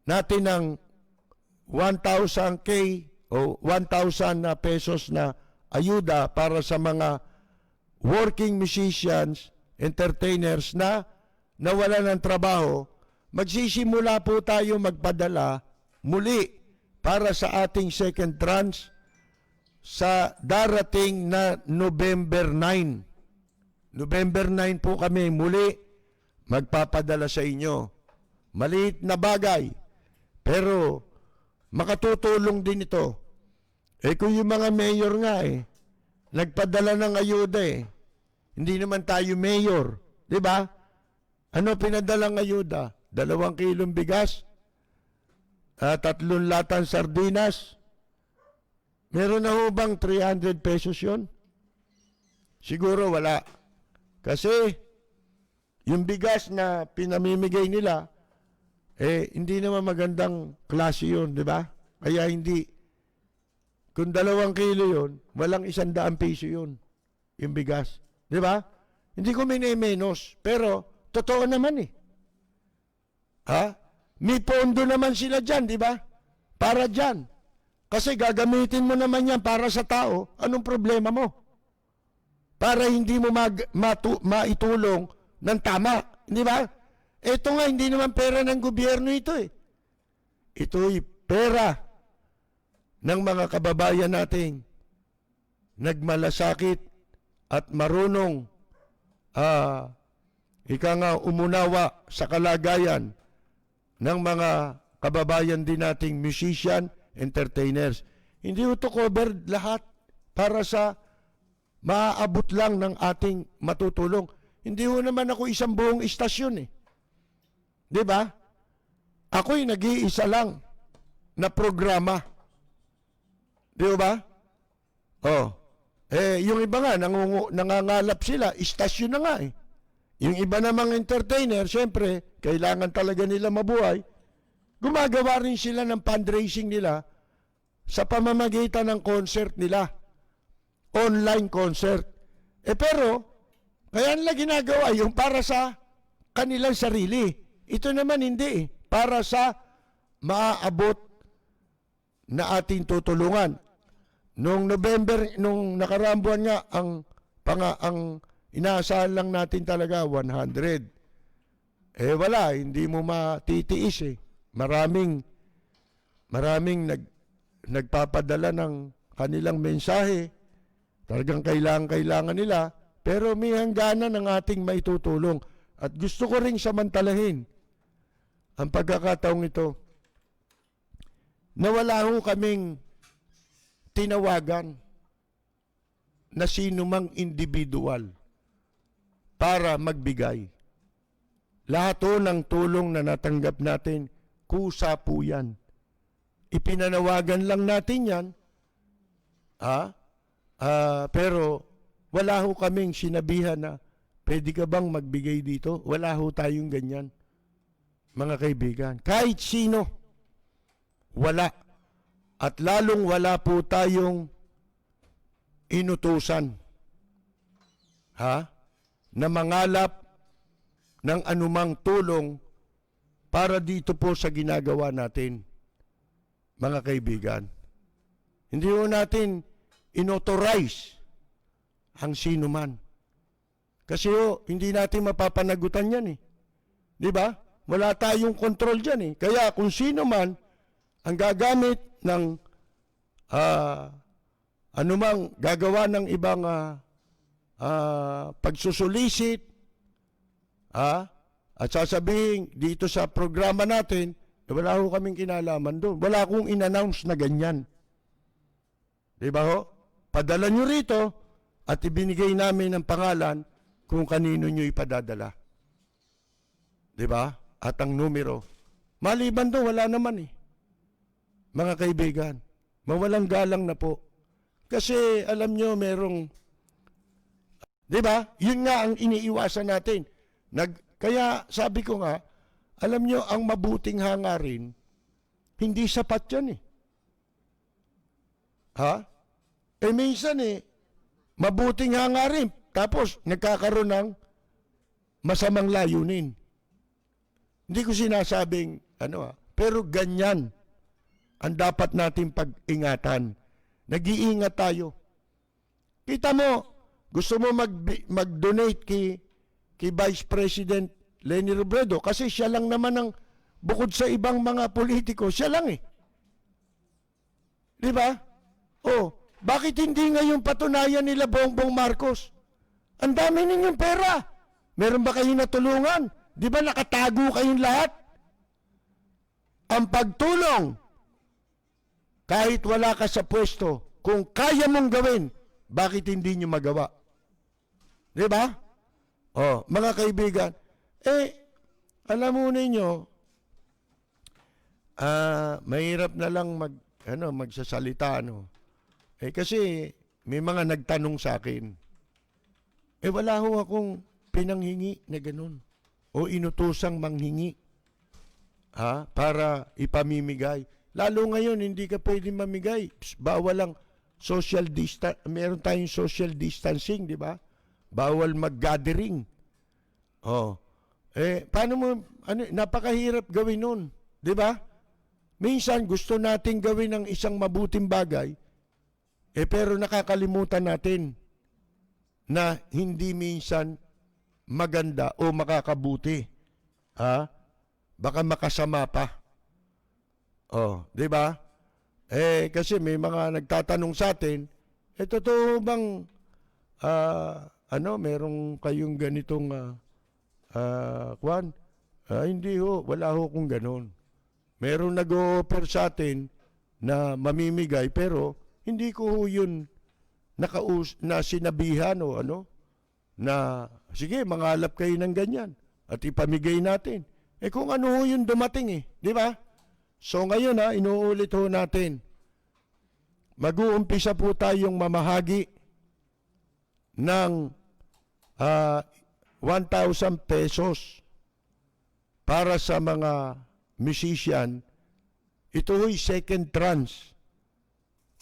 Speaker 2: natin ng 1,000K o 1,000 pesos na ayuda para sa mga working musicians, entertainers na nawalan ng trabaho. Magsisimula po tayo magpadala muli para sa ating second tranche sa darating na November 9. November 9 po kami muli magpapadala sa inyo. Maliit na bagay, pero makatutulong din ito. Kung yung mga mayor nga nagpadala ng ayuda hindi naman tayo mayor, di ba? Ano pinadalang ayuda? 2 kilong bigas, 3 latang sardinas. Meron na ho bang 300 pesos yun? Siguro wala. Kasi yung bigas na pinamimigay nila, hindi naman magandang klase yun, di ba? Kaya hindi. Kung 2 kilo yun, walang 100 piso yun, yung bigas. Di ba? Hindi ko minimenos, pero totoo naman May pondo naman sila dyan, di ba? Para dyan. Kasi gagamitin mo naman yan para sa tao, anong problema mo? Para hindi mo maitulong ng tama, di ba? Ito nga, hindi naman pera ng gobyerno ito Ito'y pera ng mga kababayan nating nagmalasakit at marunong umunawa sa kalagayan ng mga kababayan din nating musician, entertainers. Hindi ho to cover lahat para sa maaabot lang ng ating matutulong. Hindi ho naman ako isang buong istasyon eh. Di ba? Ako'y nag-iisa lang na programa. Di ba? Oh. Yung iba nga, nangangalap sila, istasyon na nga eh. Yung iba namang entertainer, syempre, kailangan talaga nila mabuhay. Gumagawa rin sila ng fundraising nila sa pamamagitan ng concert nila. Online concert. Pero, kaya nila ginagawa yung para sa kanilang sarili. Ito naman hindi eh. Para sa maaabot na ating tutulungan. Noong November, nung nakaraang buwan nga, ang inaasahan lang natin talaga 100. Wala, hindi mo matitiis eh. Maraming nagpapadala ng kanilang mensahe. Talagang kailangan nila. Pero may hangganan ng ating maitutulong. At gusto ko ring samantalahin ang pagkakataong ito na wala ho kaming tinawagan na sino mang individual para magbigay. Lahat ho ng tulong na natanggap natin, kusa po yan. Ipinanawagan lang natin yan, pero wala ho kaming sinabihan na pwede ka bang magbigay dito? Wala ho tayong ganyan, mga kaibigan. Kahit sino, wala. At lalong wala po tayong inutusan na mangalap ng anumang tulong para dito po sa ginagawa natin, mga kaibigan. Hindi po natin inauthorize ang sino man. Kasi hindi natin mapapanagutan yan eh. Di ba? Wala tayong control dyan eh. Kaya kung sino man ang gagamit ng anumang gagawa ng ibang pagsusulisit at sasabihin dito sa programa natin, wala ho kaming kinalaman doon. Wala akong in-announce na ganyan. Diba ho? Padala nyo rito at ibinigay namin ang pangalan kung kanino nyo ipadadala. Diba? At ang numero. Maliban doon, wala naman eh. Mga kaibigan, mawalang galang na po. Kasi alam nyo, merong, di ba? Yun nga ang iniiwasan natin. Kaya sabi ko nga, alam nyo, ang mabuting hangarin, hindi sapat yan eh. Minsan mabuting hangarin, tapos nagkakaroon ng masamang layunin. Hindi ko sinasabing, pero ganyan ang dapat nating pag-ingatan. Nag-iingat tayo. Kita mo, gusto mo mag-donate kay Vice President Leni Robredo kasi siya lang naman ang bukod sa ibang mga politiko, siya lang eh. Di ba? Bakit hindi ngayon patunayan nila Bongbong Marcos? Ang dami ninyong pera. Meron ba kayong natulungan? Di ba nakatago kayong lahat? Ang pagtulong, kahit wala ka sa pwesto, kung kaya mong gawin, bakit hindi nyo magawa? Di ba? Mga kaibigan, alam mo ninyo, mahirap na lang magsasalita, kasi may mga nagtanong sa akin, wala ho akong pinanghingi na ganun, o inutusang manghingi, para ipamimigay. Lalo ngayon, hindi ka pwedeng mamigay. Bawal lang social distance. Meron tayong social distancing, di ba? Bawal mag-gathering. Paano mo, napakahirap gawin nun. Di ba? Minsan, gusto nating gawin ng isang mabuting bagay, pero nakakalimutan natin na hindi minsan maganda o makakabuti. Baka makasama pa. Di ba? Kasi may mga nagtatanong sa atin, totoo bang merong kayong ganitong hindi ho, wala ho kung ganon. Merong nag-o-offer sa atin na mamimigay pero hindi ko ho yun na sinabihan o ano na sige mangalap kayo ng ganyan at ipamigay natin. Eh kung ano ho yun dumating di ba? So ngayon inuulit ho natin. Mag-uumpisa po tayong mamahagi ng 1,000 pesos para sa mga musician. Ito ho'y second tranche.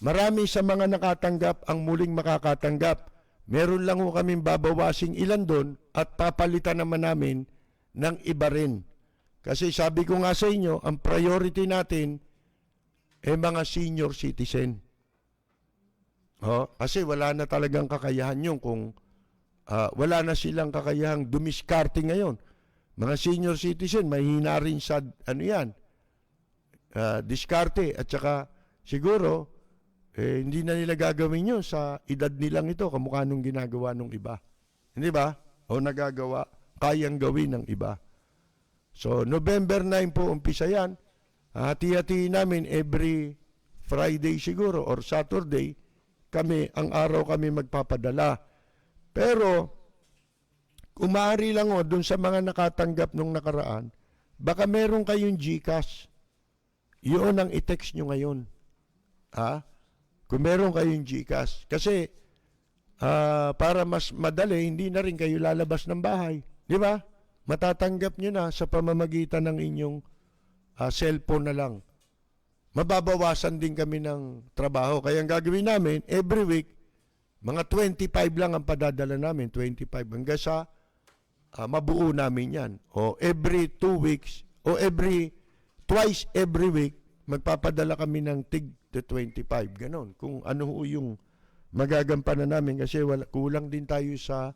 Speaker 2: Marami sa mga nakatanggap ang muling makakatanggap. Meron lang ho kaming babawasing ilan doon at papalitan naman namin ng iba rin. Kasi sabi ko nga sa inyo, ang priority natin mga senior citizen. Kasi wala na talagang kakayahan yun kung wala na silang kakayahang dumiskarte ngayon. Mga senior citizen, mahina rin sa diskarte at saka siguro hindi na nila gagawin yun sa edad nilang ito kamukha nung ginagawa nung iba. Hindi ba? O nagagawa, kayang gawin ng iba. So, November 9 po umpisa yan. Hati-hatiin namin every Friday siguro or Saturday ang araw kami magpapadala. Pero, kung maaari lang dun sa mga nakatanggap nung nakaraan, baka meron kayong GCash. Yun ang i-text nyo ngayon. Kung meron kayong GCash. Kasi, para mas madali, hindi na rin kayo lalabas ng bahay. Di ba? Matatanggap nyo na sa pamamagitan ng inyong cellphone na lang. Mababawasan din kami ng trabaho. Kaya ang gagawin namin, every week, mga 25 lang ang padadala namin. 25 hanggang sa mabuo namin yan. O every 2 weeks, o twice every week, magpapadala kami ng tig to 25. Ganon. Kung ano yung magagampanan namin kasi kulang din tayo sa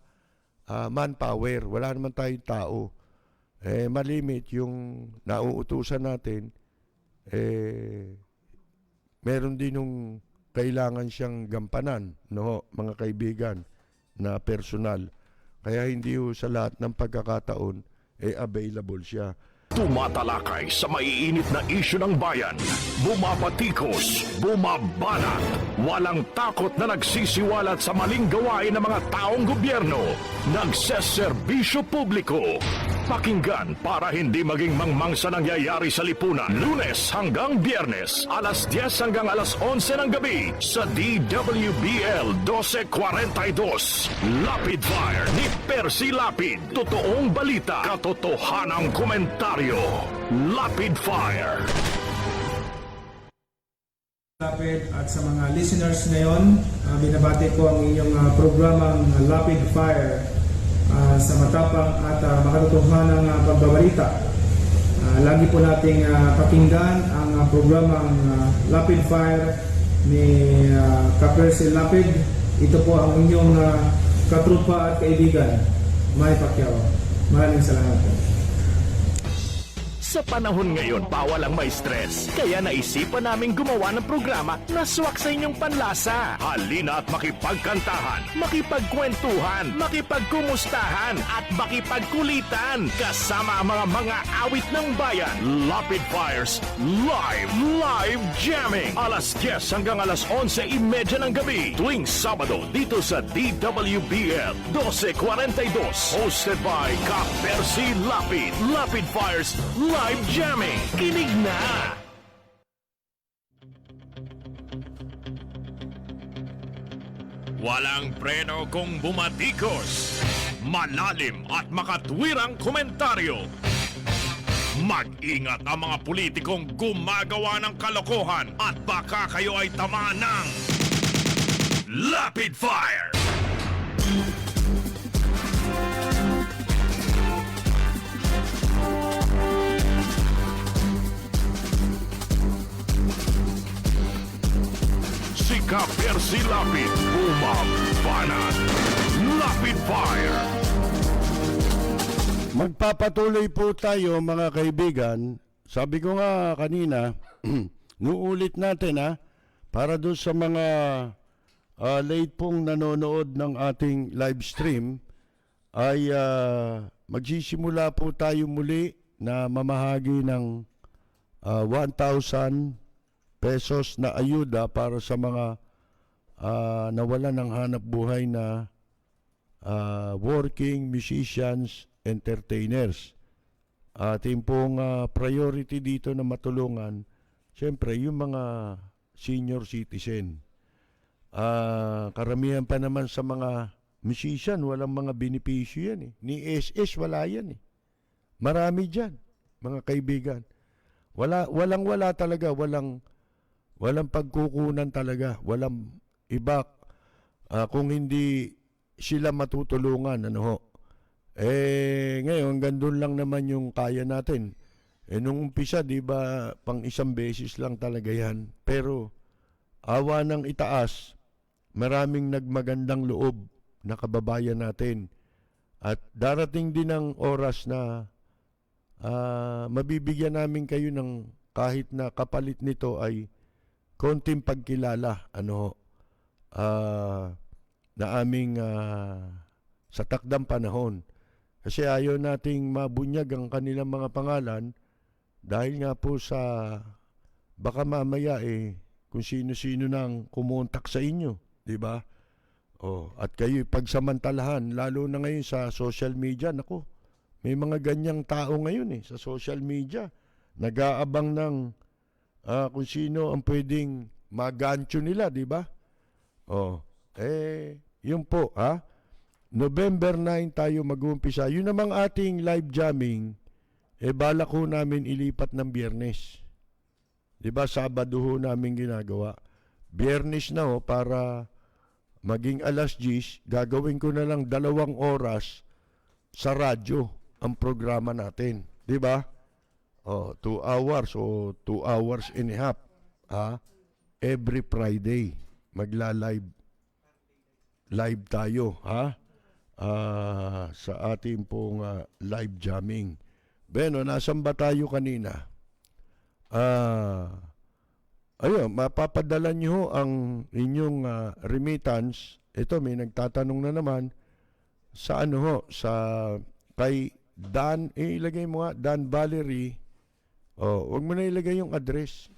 Speaker 2: manpower. Wala naman tayong tao. Malimit yung nauutusan natin. Meron din nung kailangan siyang gampanan, mga kaibigan, na personal. Kaya hindi sa lahat ng pagkakataon, available siya.
Speaker 1: Tumatalakay sa maiinit na isyu ng bayan. Bumabatikos, bumabanat. Walang takot na nagsisiwalat sa maling gawain ng mga taong gobyerno. Nagseserbisyo publiko. Pakinggan para hindi maging mangmang sa nangyayari sa lipunan. Lunes hanggang Biyernes, alas 10 hanggang alas 11 ng gabi sa DWBL 1242. Lapid Fire ni Percy Lapid. Totoong balita, katotohanang komentaryo. Lapid Fire.
Speaker 3: Lapid at sa mga listeners ngayon, binabati ko ang inyong programang Lapid Fire sa matapang at makatotohanang pagbabalita. Lagi po nating pakinggan ang programang Lapid Fire ni Ka-Percy Lapid. Ito po ang inyong katrupa at kaibigan, Manny Pacquiao. Maraming salamat po.
Speaker 1: Sa panahon ngayon, bawal ang may stress. Kaya naisipan naming gumawa ng programa na swak sa inyong panlasa. Halina at makipagkantahan, makipagkwentuhan, makipagkumustahan, at makipagkulitan. Kasama ang mga awit ng bayan. Lapid Fires Live Jamming. Alas 10 hanggang alas 11:30 ng gabi. Tuwing Sabado dito sa DWBL 1242. Hosted by Ka-Percy Lapid. Lapid Fires Live Jamming. Kinig na! Walang preno kung bumatikos. Malalim at makatwirang komentaryo. Mag-ingat ang mga politikong gumagawa ng kalokohan at baka kayo ay tamaan ng Lapid Fire! Si Ka-Percy Lapid, bumabanat. Lapid Fire!
Speaker 2: Magpapatuloy po tayo mga kaibigan. Sabi ko nga kanina, nuulit natin para doon sa mga late pong nanonood ng ating live stream ay magsisimula po tayo muli na mamahagi ng 1,000 pesos na ayuda para sa mga nawalan ng hanap buhay na working musicians, entertainers. Ating pong priority dito na matulungan, siyempre, yung mga senior citizen. Karamihan pa naman sa mga musician, walang mga benepisyo yan eh. Ni SS, wala yan eh. Marami dyan, mga kaibigan. Wala talaga, walang pagkukunan talaga, walang iba kung hindi sila matutulungan, ano ho. Ngayon, gandun lang naman yung kaya natin. Nung umpisa, di ba, pang isang beses lang talaga yan. Pero, awa ng itaas, maraming nagmagandang loob na kababayan natin. At darating din ang oras na mabibigyan namin kayo ng kahit na kapalit nito ay konting pagkilala, ano, na aming sa takdang panahon. Kasi ayaw nating mabunyag ang kanilang mga pangalan dahil nga po sa baka mamaya kung sino-sino nang kumontak sa inyo, di ba? At kayo pagsamantalahan, lalo na ngayon sa social media, nako, may mga ganyang tao ngayon sa social media. Nag-aabang ng kung sino ang pwedeng magancho nila, di ba? Yun po, November 9 tayo mag-uumpisa. Yun namang ating live jamming, balak ho namin ilipat ng Biyernes. Di ba, Sabado ho namin ginagawa. Biyernes na para maging alas 10, gagawin ko na lang 2 oras sa radyo ang programa natin. Di ba? 2 hours o 2 hours and a half. Every Friday, magla-live tayo, sa ating pong live jamming. Beno, nasan ba tayo kanina? Ayun, mapapadala nyo ang inyong remittance. Ito, may nagtatanong na naman sa sa kay Dan, ilagay mo nga, Dan Valerie. Huwag mo na ilagay yung address.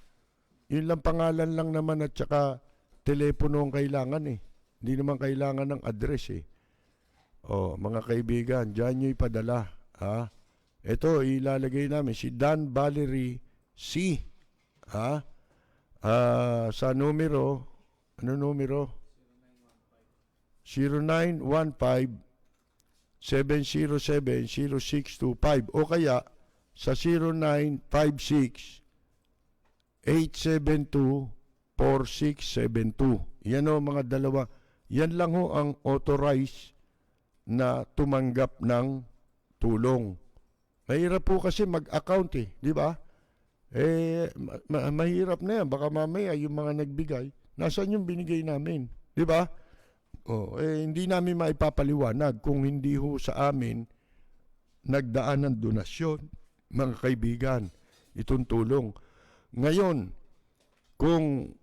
Speaker 2: Yun lang, pangalan lang naman at saka telepono ang kailangan Hindi naman kailangan ng address mga kaibigan, dyan nyo ipadala. Ito, ilalagay namin si Dan Valerie C. Sa numero, ano numero? 0915-707-0625 o kaya sa 0956-872-4672. Yan mga dalawa. Yan lang ang authorized na tumanggap ng tulong. Mahirap po kasi mag-account di ba? Mahirap na yan. Baka mamaya yung mga nagbigay, nasaan yung binigay namin? Di ba? Hindi namin maipapaliwanag kung hindi ho sa amin nagdaan ng donasyon, mga kaibigan, itong tulong. Ngayon, kung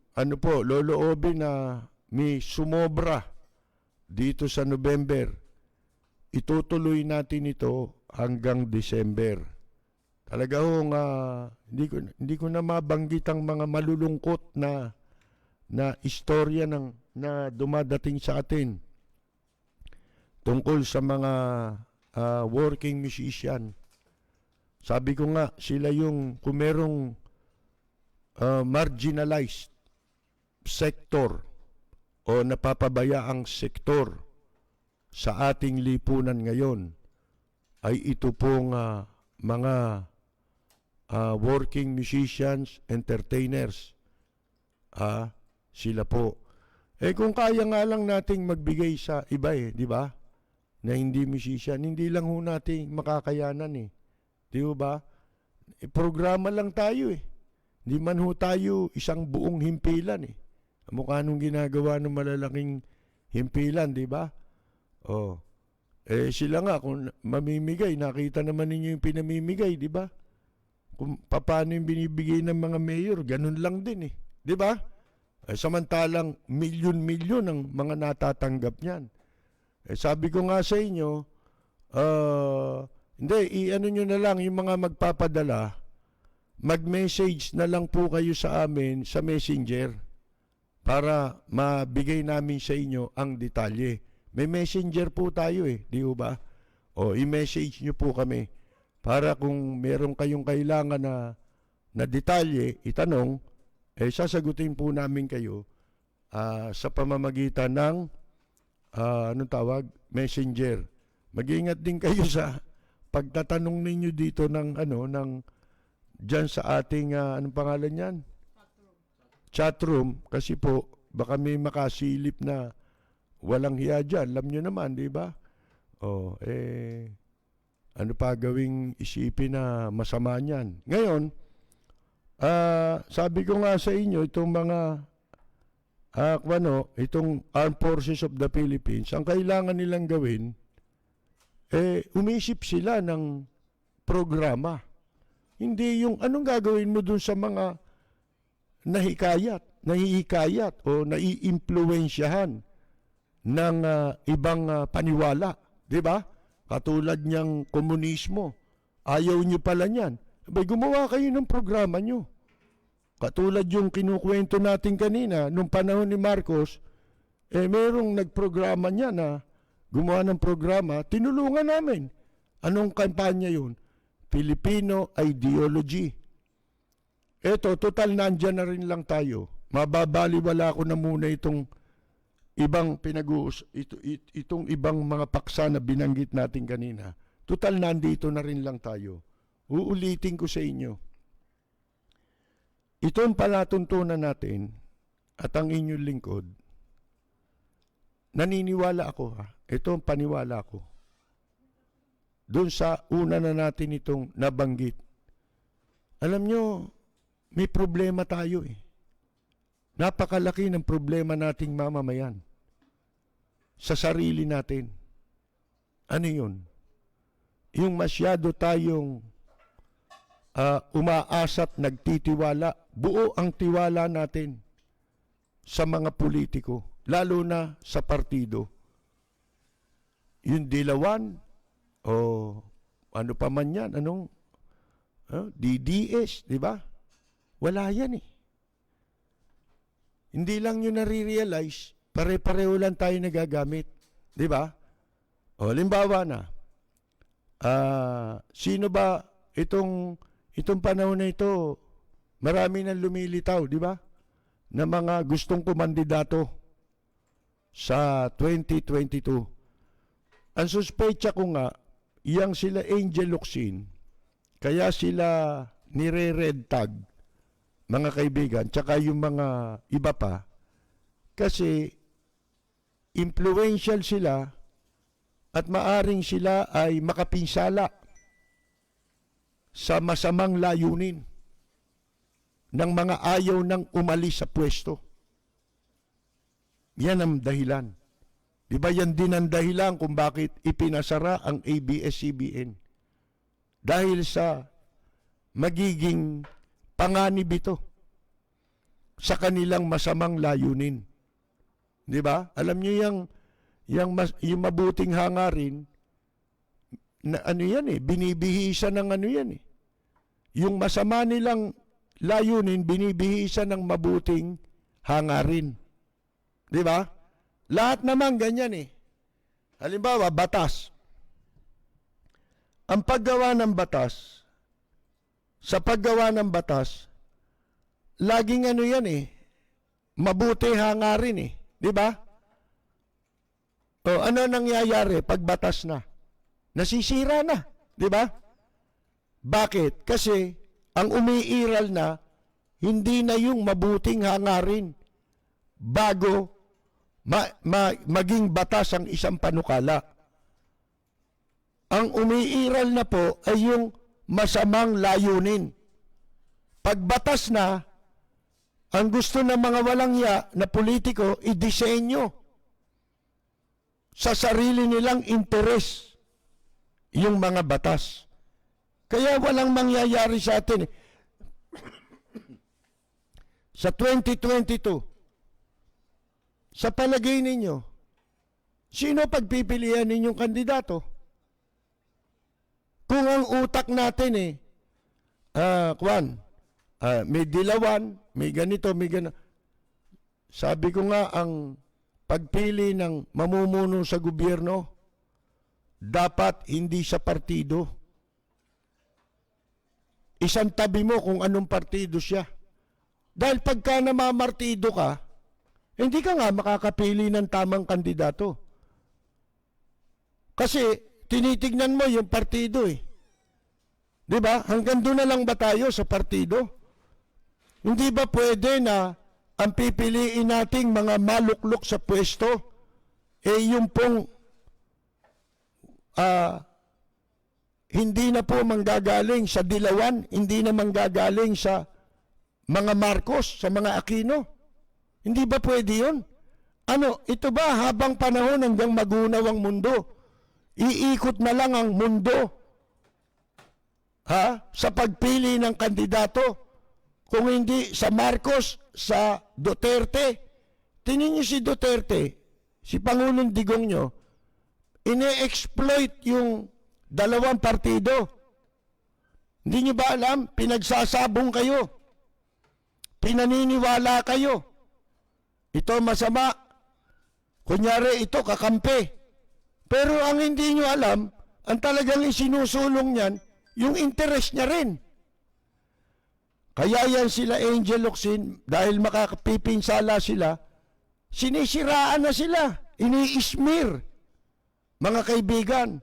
Speaker 2: loloobin na may sumobra dito sa November, itutuloy natin ito hanggang December. Talaga hindi ko na mabanggit ang mga malulungkot na istorya na dumadating sa atin tungkol sa mga working musician. Sabi ko nga, sila yung kung merong marginalized sector o napapabayaang sektor sa ating lipunan ngayon, ay ito pong mga working musicians, entertainers. Sila po. Kung kaya nga lang nating magbigay sa iba di ba? Na hindi musician, hindi lang ho nating makakayanan Di ba? Programa lang tayo Hindi man ho tayo isang buong himpilan Mukha nung ginagawa ng malalaking himpilan, di ba? Sila nga, kung mamimigay, nakita naman ninyo yung pinamimigay, di ba? Kung paano yung binibigay ng mga mayor, ganun lang din di ba? Samantalang milyon-milyon ang mga natatanggap niyan. Sabi ko nga sa inyo, hindi, i-ano nyo na lang yung mga magpapadala, mag-message na lang po kayo sa amin sa Messenger para mabigay namin sa inyo ang detalye. May Messenger po tayo di ba? O i-message nyo po kami para kung meron kayong kailangan na detalye, itanong, sasagutin po namin kayo sa pamamagitan ng Messenger. Mag-ingat din kayo sa pagtatanong ninyo dito ng dyan sa ating anong pangalan yan? Chatroom. Kasi po baka may makasilip na walang hiya dyan. Alam nyo naman, di ba? Ano pa gawing isipin na masama niyan? Ngayon, sabi ko nga sa inyo, itong mga itong Armed Forces of the Philippines, ang kailangan nilang gawin, umisip sila ng programa. Hindi yung anong gagawin mo dun sa mga nahihikayat o naiimpluwensyahan ng ibang paniwala. Di ba? Katulad niyang komunismo. Ayaw niyo pala niyan. Gumawa kayo ng programa niyo. Katulad yung kinukwento natin kanina, nung panahon ni Marcos, merong nagprograma niya na gumawa ng programa, tinulungan namin. Anong kampanya yun? Filipino Ideology. Eto, total nandyan na rin lang tayo. Mababaliwala ko na muna itong ibang itong ibang mga paksa na binanggit natin kanina. Total nandito na rin lang tayo. Uulitin ko sa inyo. Itong palatuntunan natin at ang inyong lingkod, naniniwala ako ito ang paniwala ko. Doon sa una na natin itong nabanggit. Alam nyo, may problema tayo Napakalaki ng problema nating mamamayan. Sa sarili natin. Ano yun? Yung masyado tayong umaasat, nagtitiwala. Buo ang tiwala natin sa mga politiko. Lalo na sa partido. Yung dilawan, o ano pa man yan, DDS, di ba? Wala yan Hindi lang yun nare-realize, pare-pareho lang tayo nagagamit. Di ba? O, limbawa na, sino ba itong panahon na ito, marami nang lumilitaw, di ba? Na mga gustong kumandidato sa 2022. Ang suspecha ko nga, iyang sila Angel Locsin, kaya sila nire-red tag, mga kaibigan, tsaka yung mga iba pa, kasi influential sila at maaring sila ay makapinsala sa masamang layunin ng mga ayaw nang umalis sa pwesto. Yan ang dahilan. Di ba yan din ang dahilan kung bakit ipinasara ang ABS-CBN? Dahil sa magiging panganib ito sa kanilang masamang layunin. Di ba? Alam niyo yung mabuting hangarin, na binibihisa ng Yung masama nilang layunin, binibihisa ng mabuting hangarin. Di ba? Lahat naman ganyan Halimbawa, batas. Ang paggawa ng batas, sa paggawa ng batas, laging mabuti hangarin Di ba? O ano nangyayari pag batas na? Nasisira na. Di ba? Bakit? Kasi ang umiiral na, hindi na yung mabuting hangarin bago maging batas ang isang panukala. Ang umiiral na po ay yung masamang layunin. Pag batas na, ang gusto ng mga walang hiya na politiko, i-disenyo sa sarili nilang interes yung mga batas. Kaya walang mangyayari sa atin Sa 2022, sa palagay ninyo, sino pagpipilian ninyong kandidato? Kung ang utak natin may dilawan, may ganito, may ganito. Sabi ko nga, ang pagpili ng mamumuno sa gobyerno, dapat hindi sa partido. Isang tabi mo kung anong partido siya. Dahil pagka namamartido ka, hindi ka nga makakapili ng tamang kandidato. Kasi tinitignan mo yung partido eh. Di ba? Hanggang doon na lang ba tayo sa partido? Hindi ba pwede na ang pipiliin nating mga maluklok sa pwesto, yung pong hindi na po manggagaling sa dilawan, hindi na manggagaling sa mga Marcos, sa mga Aquino. Hindi ba pwede yun? Ano, ito ba habang panahon hanggang magunaw ang mundo, iikot na lang ang mundo sa pagpili ng kandidato? Kung hindi sa Marcos, sa Duterte. Tingnan niyo si Duterte, si Pangulong Digong nyo, ine-exploit yung dalawang partido. Hindi niyo ba alam? Pinagsasabong kayo. Pinaniniwala kayo. Ito masama. Kunyari ito kakampi. Pero ang hindi niyo alam, ang talagang isinusulong niyan, yung interest niya rin. Kaya yan sila Angel Locsin, dahil makapipinsala sila, sinisiraan na sila, ini-smear. Mga kaibigan,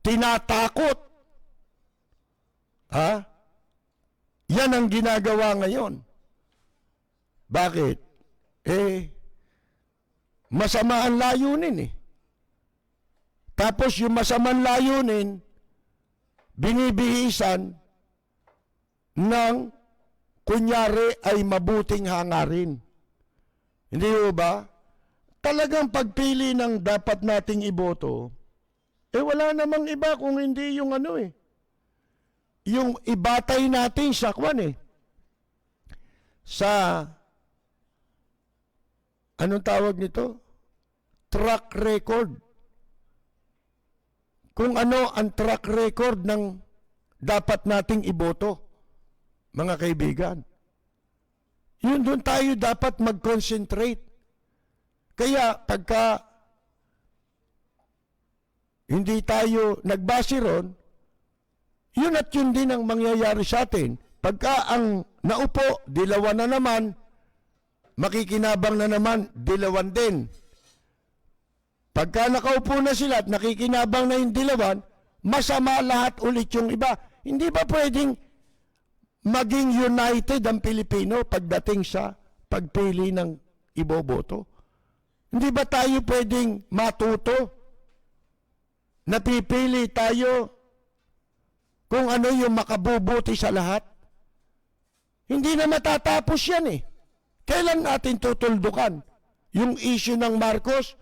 Speaker 2: tinatakot. Yan ang ginagawa ngayon. Bakit? Masama ang layunin eh. Tapos yung masamang layunin, binibihisan ng kunyari ay mabuting hangarin. Hindi ba? Talagang pagpili ng dapat nating iboto, wala namang iba kung hindi yung yung ibatay natin sa sa anong tawag nito? Track record. Kung ano ang track record ng dapat nating iboto, mga kaibigan. Yun doon tayo dapat mag-concentrate. Kaya pagka hindi tayo nagbase ron, yun at yun din ang mangyayari sa atin. Pagka ang naupo, dilawan na naman, makikinabang na naman, dilawan din. Pagka nakaupo na sila at nakikinabang na yung dilawan, masama lahat ulit yung iba. Hindi ba pwedeng maging united ang Pilipino pagdating sa pagpili ng iboboto? Hindi ba tayo pwedeng matuto? Napipili tayo kung ano yung makabubuti sa lahat? Hindi na matatapos yan eh. Kailan natin tutuldukan? Yung issue ng Marcos,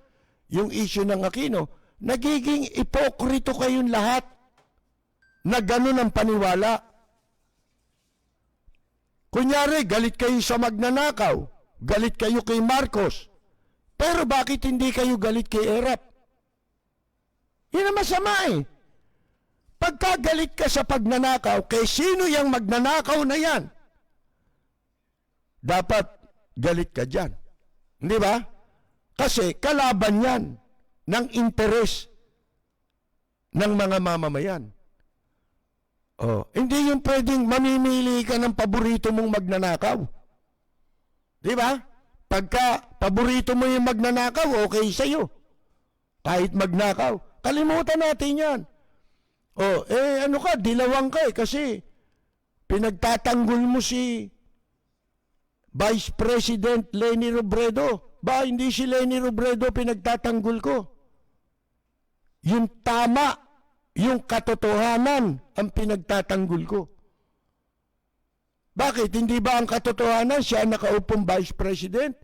Speaker 2: yung issue ng Aquino, nagiging ipokrito kayong lahat na ganun ang paniwala. Kunyari, galit kayo sa magnanakaw, galit kayo kay Marcos, pero bakit hindi kayo galit kay Erap? Yan ang masama eh. Pagka galit ka sa pagnanakaw, kay sino yung magnanakaw na yan? Dapat galit ka dyan. Hindi ba? Kasi kalaban yan ng interes ng mga mamamayan. Hindi yung pwedeng mamimili ka ng paborito mong magnanakaw. Di ba? Pagka paborito mo yung magnanakaw, okay sa'yo. Kahit magnakaw. Kalimutan natin yan. Ano ka, dilawang ka eh, kasi pinagtatanggol mo si Vice President Leni Robredo. Ba, hindi si Leni Robredo pinagtatanggol ko. Yung tama, yung katotohanan ang pinagtatanggol ko. Bakit? Hindi ba ang katotohanan siya nakaupong Vice President?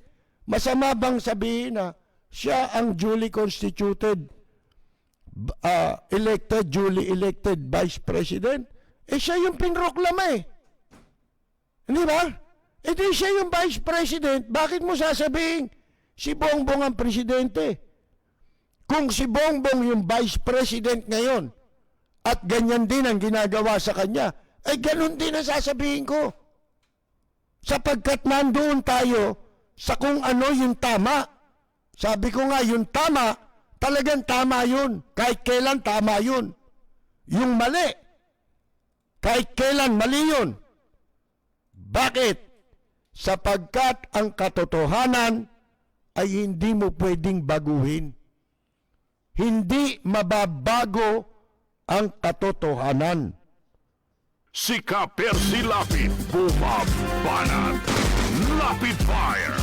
Speaker 2: Masama bang sabihin na siya ang duly constituted, duly elected Vice President? Siya yung pinroklama eh. Hindi ba? Di siya yung Vice President, bakit mo sasabihin si Bongbong ang presidente? Kung si Bongbong yung Vice President ngayon, at ganyan din ang ginagawa sa kanya, ganun din ang sasabihin ko. Sapagkat nandoon tayo sa kung ano yung tama. Sabi ko nga, yung tama, talagang tama yun. Kahit kailan tama yun. Yung mali, kahit kailan mali yun. Bakit? Sapagkat ang katotohanan ay hindi mo pwedeng baguhin. Hindi mababago ang katotohanan.
Speaker 1: Si Ka-Percy Lapid, bumabanat. Lapid Fire!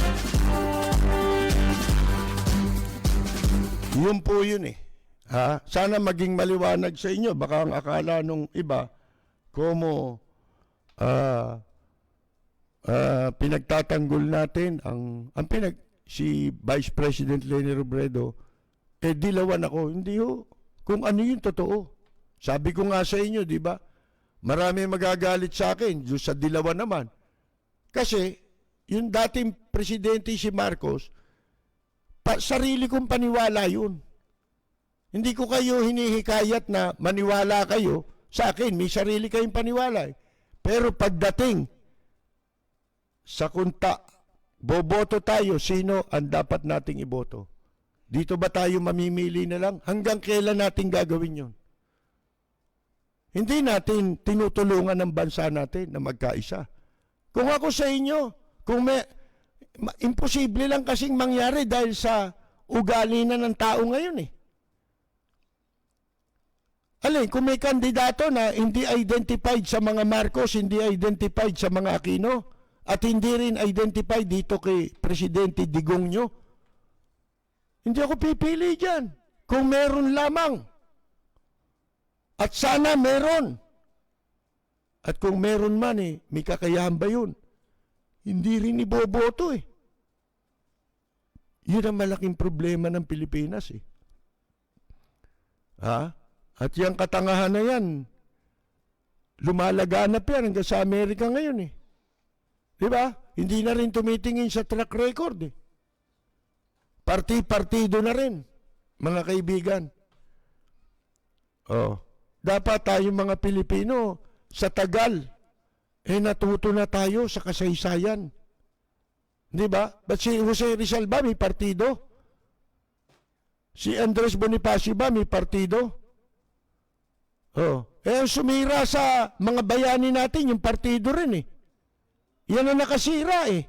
Speaker 2: Yun po yun eh. Ha? Sana maging maliwanag sa inyo. Baka ang akala nung iba, como pinagtatanggol natin si Vice President Leni Robredo, dilawan ako. Hindi ho. Kung ano yung totoo. Sabi ko nga sa inyo, di ba? Marami magagalit sa akin, yung sa dilawan naman. Kasi, yung dating presidente si Marcos, sarili kong paniwala yun. Hindi ko kayo hinihikayat na maniwala kayo sa akin. May sarili kayong paniwala. Pero pagdating sa kunta, boboto tayo, sino ang dapat nating iboto? Dito ba tayo mamimili na lang? Hanggang kailan natin gagawin yun? Hindi natin tinutulungan ng bansa natin na magkaisa. Kung ako sa inyo, imposible lang kasing mangyari dahil sa ugali na ng tao ngayon eh. Alin, kung may kandidato na hindi identified sa mga Marcos, hindi identified sa mga Aquino, at hindi rin identified dito kay Presidente Digong nyo, hindi ako pipili dyan. Kung meron lamang. At sana meron. At kung meron man may kakayahan ba yun? Hindi rin iboboto eh. Yun ang malaking problema ng Pilipinas eh. Ha? At yung katangahan na yan, lumalaganap yan hanggang sa Amerika ngayon eh. Di ba? Hindi na rin tumitingin sa track record eh. Partido na rin, mga kaibigan. Dapat tayong mga Pilipino, sa tagal, natuto na tayo sa kasaysayan. Di ba? Ba't si Jose Rizal ba may partido? Si Andres Bonifacio ba may partido? Ang sumira sa mga bayani natin, yung partido rin eh. Yan ang nakasira eh.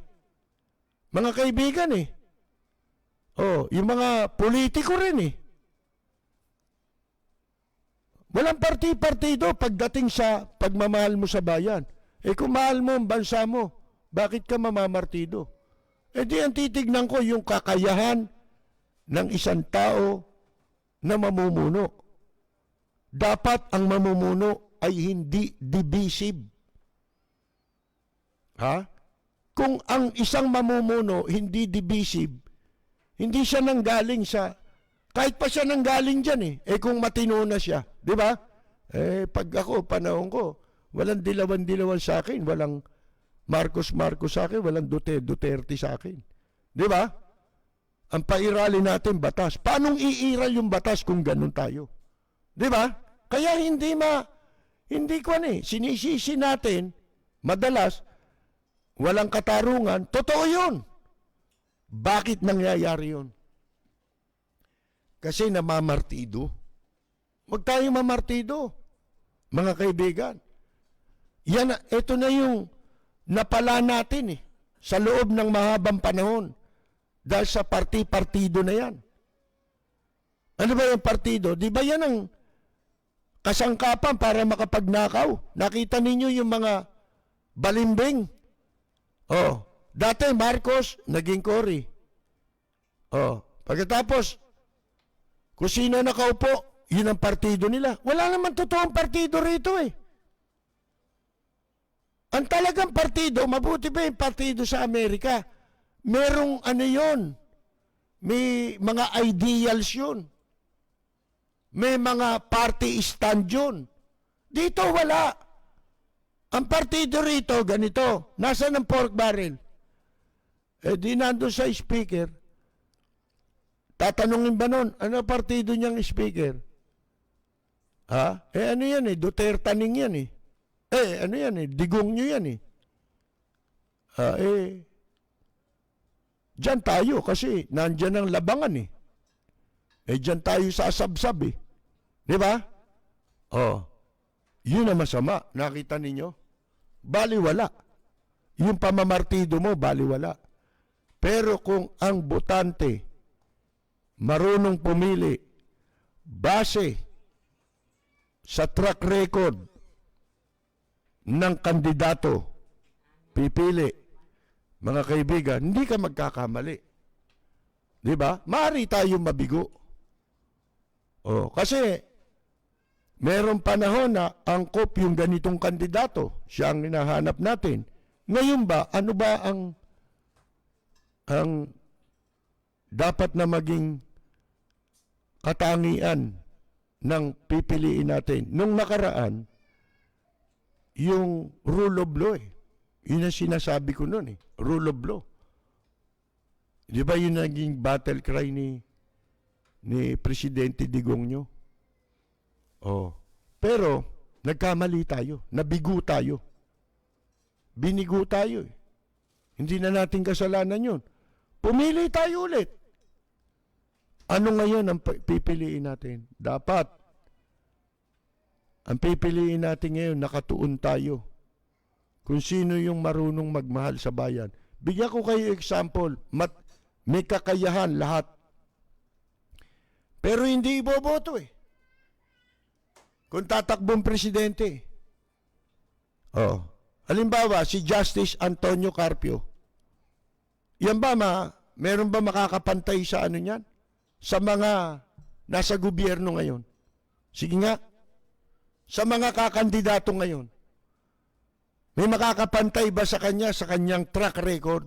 Speaker 2: Mga kaibigan eh. Yung mga politiko rin eh. Walang partido pagdating sa pagmamahal mo sa bayan. Kung mahal mo ang bansa mo, bakit ka mamamartido? Di ang titignan ko yung kakayahan ng isang tao na mamumuno. Dapat ang mamumuno ay hindi divisive. Ha? Kung ang isang mamumuno hindi divisive, hindi siya nanggaling sa, kahit pa siya nanggaling dyan kung matino na siya, di ba? Pag ako, panahon ko, walang dilawan-dilawan sa akin, walang Marcos sa akin, walang Duterte sa akin. Di ba? Ang pairali natin, batas. Paanong iiral yung batas kung ganun tayo? Di ba? Kaya hindi ko sinisisi natin, madalas, walang katarungan, totoo yun. Bakit nangyayari yun? Kasi namamartido. Huwag tayong mamartido, mga kaibigan. Ito na yung napala natin sa loob ng mahabang panahon dahil sa partido na yan. Ano ba yung partido? Di ba yan ang kasangkapan para makapagnakaw? Nakita ninyo yung mga balimbing? Dati Marcos, naging Cory. Pagkatapos, kung sino nakaupo, yun ang partido nila. Wala naman totoong partido rito Ang talagang partido, mabuti pa yung partido sa Amerika. Merong yun. May mga ideals yun. May mga party stand yun. Dito wala. Ang partido rito, ganito. Nasaan ang pork barrel? Di nandun sa speaker. Tatanungin ba nun, ano partido niyang speaker? Ano yan Duterte-ning yan ano yan Digong nyo yan Diyan tayo kasi nandyan ang labangan eh. Diyan tayo sasabsab eh. Di ba? Yun ang masama. Nakita ninyo? Baliwala. Yung pamamartido mo, baliwala. Pero kung ang botante marunong pumili base sa track record ng kandidato, pipili, mga kaibigan, hindi ka magkakamali. Di ba? Maaari tayong mabigo. Kasi merong panahon na angkop yung ganitong kandidato. Siya ang hinahanap natin. Ngayon ba, ano ba ang dapat na maging katangian ng pipiliin natin? Nung nakaraan, yung rule of law eh. Yun ang sinasabi ko noon eh. Rule of law. Di ba yun naging battle cry ni Presidente Digongyo? Pero, nagkamali tayo. Nabigo tayo. Binigo tayo eh. Hindi na natin kasalanan yun. Pumili tayo ulit. Ano ngayon ang pipiliin natin? Dapat, ang pipiliin natin ngayon, nakatuon tayo. Kung sino yung marunong magmahal sa bayan. Bigyan ko kayo example. May kakayahan lahat. Pero hindi iboboto eh. Kung tatakbong presidente. Halimbawa, si Justice Antonio Carpio. Yan ba meron ba makakapantay sa ano niyan? Sa mga nasa gobyerno ngayon? Sige nga. Sa mga kakandidato ngayon. May makakapantay ba sa kanya sa kanyang track record?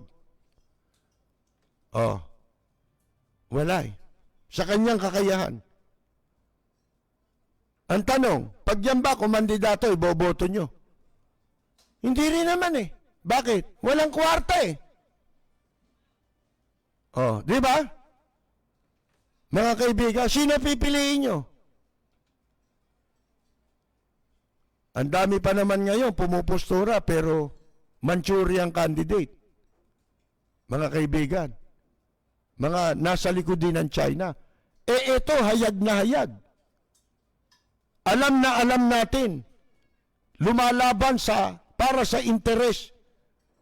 Speaker 2: Wala eh. Sa kanyang kakayahan. Ang tanong, pag yan ba kumandidato, iboboto nyo? Hindi rin naman eh. Bakit? Walang kwarta eh. Di ba? Mga kaibigan, sino pipiliin nyo? Ang dami pa naman ngayon pumupostura pero Manchurian candidate. Mga kaibigan, mga nasa likod din ng China. Ito, hayag na hayag. Alam na alam natin, lumalaban para sa interes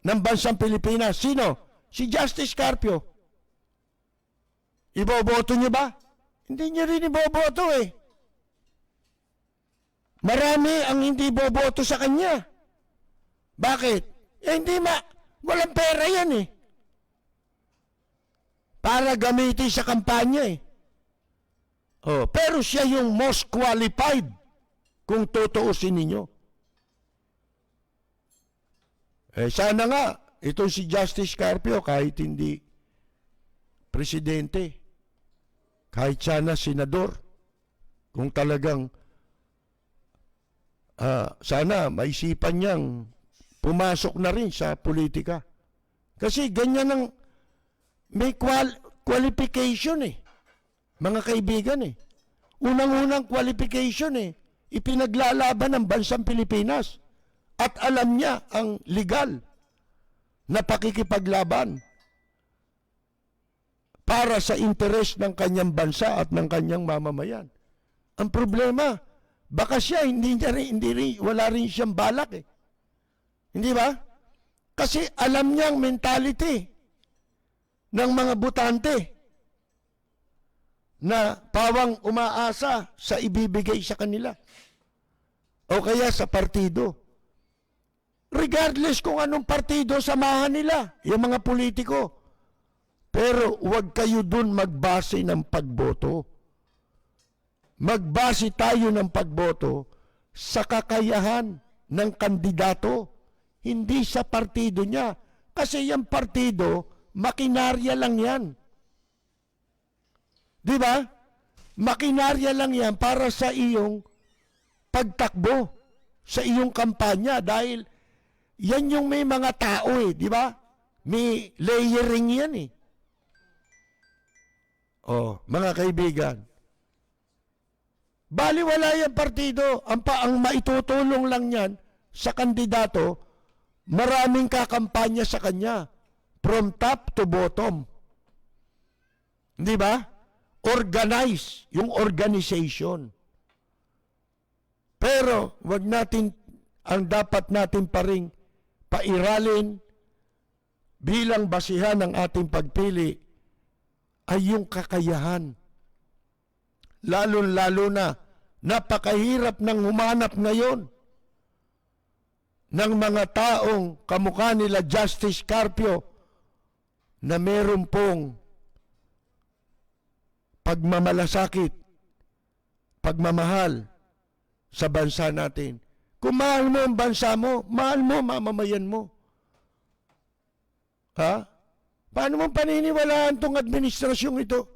Speaker 2: ng bansang Pilipinas. Sino? Si Justice Carpio. Iboboto niyo ba? Hindi niyo rin iboboto eh. Marami ang hindi boboto sa kanya. Bakit? Walang pera yan eh. Para gamitin sa kampanya eh. Pero siya yung most qualified kung tutuusin ninyo. Sana nga, itong si Justice Carpio, kahit hindi presidente, kahit sana senador, kung talagang sana maisipan niyang pumasok na rin sa politika. Kasi ganyan ang may qualification eh. Mga kaibigan eh. Unang-unang qualification eh. Ipinaglalaban ng bansang Pilipinas. At alam niya ang legal na pakikipaglaban para sa interes ng kanyang bansa at ng kanyang mamamayan. Ang problema, baka siya wala rin siyang balak eh. Hindi ba? Kasi alam niya ang mentality ng mga botante na pawang umaasa sa ibibigay sa kanila o kaya sa partido. Regardless kung anong partido samahan nila, yung mga politiko. Pero huwag kayo dun magbase ng pagboto. Magbase tayo ng pagboto sa kakayahan ng kandidato, hindi sa partido niya. Kasi yung partido, makinarya lang yan. Di ba? Makinarya lang yan para sa iyong pagtakbo, sa iyong kampanya. Dahil yan yung may mga tao eh, di ba? May layering yan eh. Mga kaibigan, baliwala yung partido. Ang maitutulong lang yan sa kandidato, maraming kakampanya sa kanya. From top to bottom. Di ba? Organize, yung organization. Pero, wag natin, ang dapat natin pa ring pairalin bilang basihan ng ating pagpili ay yung kakayahan. Lalo-lalo na, napakahirap nang humanap ngayon ng mga taong kamukha nila Justice Carpio na meron pong pagmamalasakit, pagmamahal sa bansa natin. Kung mahal mo ang bansa mo, mahal mo mamamayan mo. Ha? Paano mong paniniwalaan tong administrasyong ito?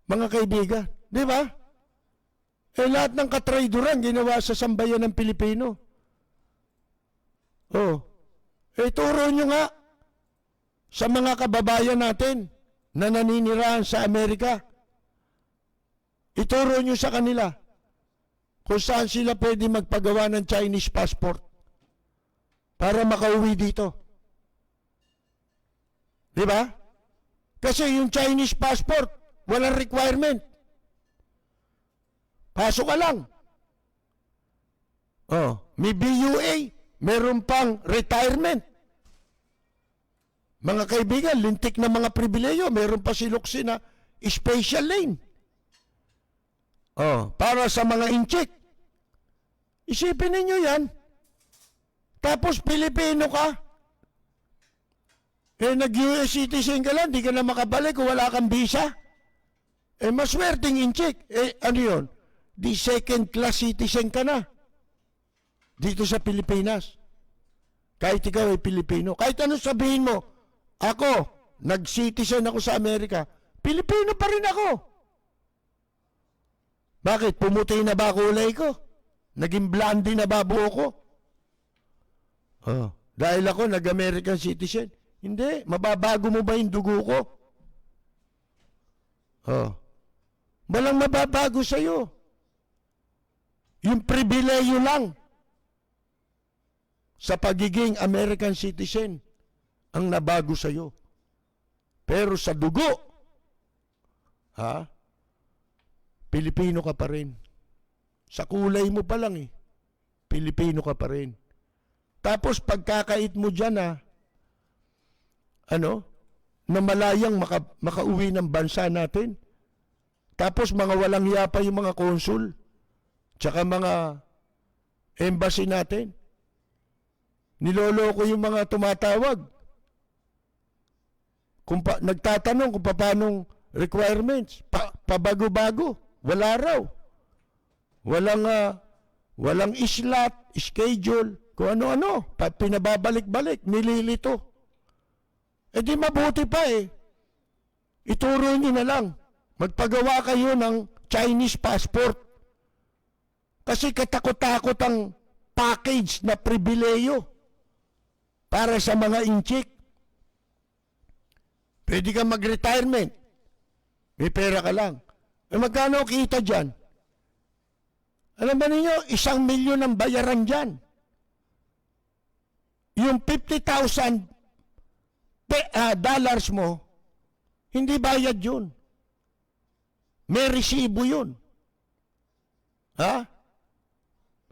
Speaker 2: Mga kaibigan, di ba? Lahat ng katrayduran ginawa sa sambayan ng Pilipino. Turo nyo nga sa mga kababayan natin na naninirahan sa Amerika. Ituro nyo sa kanila kung saan sila pwede magpagawa ng Chinese passport para makauwi dito. Di ba? Kasi yung Chinese passport, walang requirement. Pasok ka lang. May BUA, meron pang retirement. Mga kaibigan, lintik na mga pribileyo, meron pa si Luxi na special lane. Para sa mga inchik. Isipin ninyo yan. Tapos Pilipino ka. Nag-US citizen ka lang, di ka na makabalik kung wala kang visa. Maswerteng inchik. Ano yun? Di second class citizen ka na. Dito sa Pilipinas. Kahit ikaw ay Pilipino. Kahit ano sabihin mo, ako, nag-citizen ako sa Amerika, Pilipino pa rin ako. Bakit? Pumuti na ba kulay ko? Naging blondie na ba buho ko? Dahil ako nag-American citizen. Hindi. Mababago mo ba yung dugo ko? Walang mababago sa'yo. Yung pribileyo lang sa pagiging American citizen ang nabago sa'yo. Pero sa dugo, Pilipino ka pa rin. Sa kulay mo pa lang Pilipino ka pa rin. Tapos pagkakait mo dyan na malayang makauwi ng bansa natin. Tapos mga walang hiya pa yung mga konsul, tsaka mga embassy natin. Niloloko yung mga tumatawag. Nagtatanong kung paanong requirements. Pabago-bago. Wala raw. Walang islat, schedule, kung ano-ano. Pinababalik-balik, nililito. Di mabuti pa Ituro nyo na lang. Magpagawa kayo ng Chinese passport. Kasi katakot-takot ang package na pribileyo para sa mga inchik. Pwede ka mag-retirement. May pera ka lang. Magkano kita dyan? Alam ba ninyo, 1 milyon ang bayaran dyan. Yung 50,000 dollars mo, hindi bayad yun. May resibo yun.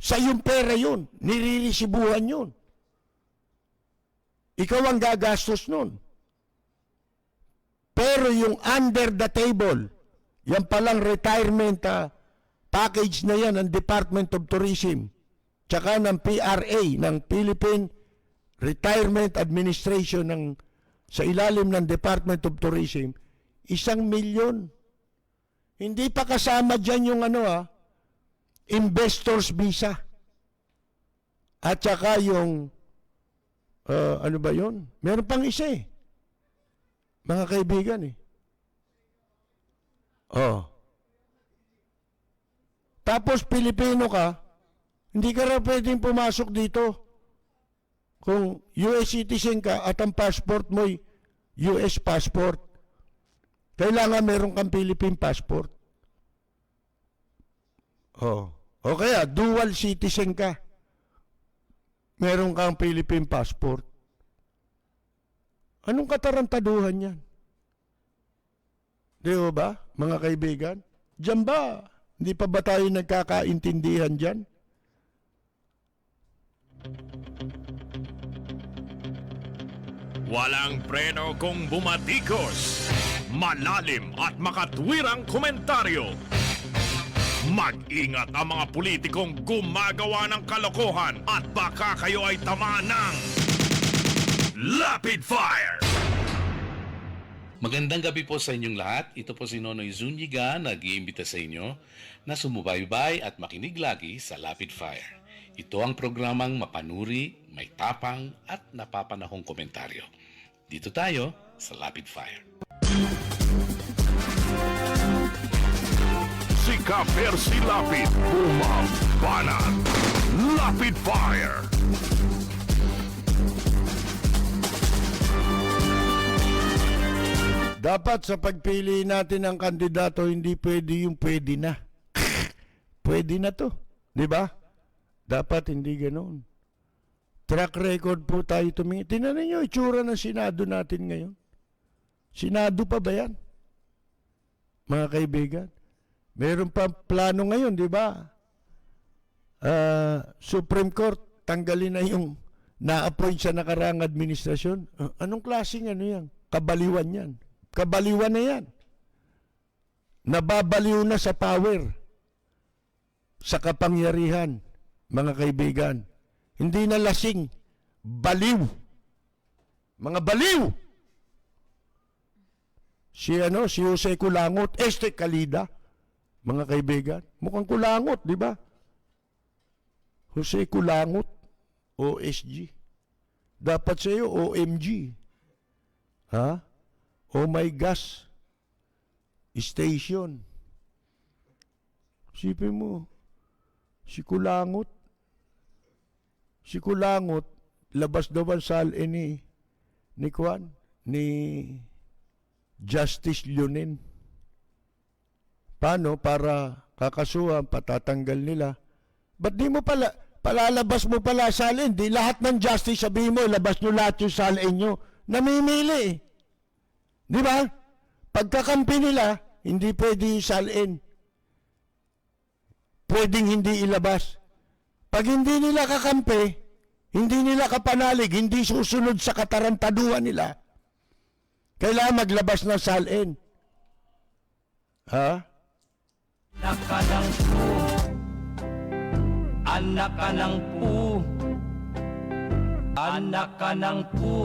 Speaker 2: Sa yung pera yun, niliresibuhan yun. Ikaw ang gagastos nun. Pero yung under the table, yan palang retirement package na yan ng Department of Tourism, tsaka ng PRA, ng Philippine Retirement Administration sa ilalim ng Department of Tourism, 1 milyon. Hindi pa kasama dyan yung investor's visa. At saka yung, ano ba yun? Meron pang isa mga kaibigan Tapos Pilipino ka, hindi ka rin pwedeng pumasok dito kung US citizen ka at ang passport mo'y US passport. Kailangan meron kang Philippine passport. O kaya, dual citizen ka. meron kang Philippine passport. Anong katarantaduhan yan? Di ba, mga kaibigan? Diyan ba? Hindi pa ba tayo nagkakaintindihan dyan?
Speaker 1: Walang preno kung bumatikos. Malalim at makatwirang komentaryo. Mag-ingat ang mga politikong gumagawa ng kalokohan at baka kayo ay tamaan ng Lapid Fire!
Speaker 4: Magandang gabi po sa inyong lahat. Ito po si Nonoy Zuniga, nag-iimbita sa inyo na sumubaybay at makinig lagi sa Lapid Fire. Ito ang programang mapanuri, may tapang at napapanahong komentaryo. Dito tayo sa Lapid Fire.
Speaker 1: Si Ka-Percy Lapid, bumabanat. Lapid Fire!
Speaker 2: Dapat sa pagpili natin ng kandidato, hindi pwede yung pwede na. Pwede na to. Di ba? Dapat hindi ganoon. Track record po tayo tumingin. Tingnan niyo itsura ng Senado natin ngayon. Senado pa ba yan? Mga kaibigan. Meron pa plano ngayon, di ba? Supreme Court, tanggalin na yung na-appoint sa nakaraang administrasyon. Anong klaseng ano yan? Kabaliwan yan. Kabaliwan na yan. Nababaliw na sa power. Sa kapangyarihan, mga kaibigan. Hindi na lasing. Baliw. Mga baliw. Si Jose Kulangot, Este Calida, mga kaibigan. Mukhang kulangot, di ba? Jose Kulangot, OSG. Dapat sa'yo, OMG. Ha? Oh my gosh. Station. Sipin mo, si Kulangot, labas daw ang salin ni Kwan, ni Justice Leonen. Paano? Para kakasuhan, patatanggal nila. Ba't di mo palalabas mo pala salin? Di lahat ng justice, sabihin mo, labas nyo lahat yung salin nyo. Namimili eh. Di ba? Pagkakampi nila, hindi pwede salin. Pwedeng hindi ilabas. Pag hindi nila kakampi, hindi nila kapanalig, hindi susunod sa katarantaduhan nila, kailangan maglabas ng salin. Ha?
Speaker 5: Anak ka ng pu. Anak ka ng pu. Anak ka ng pu.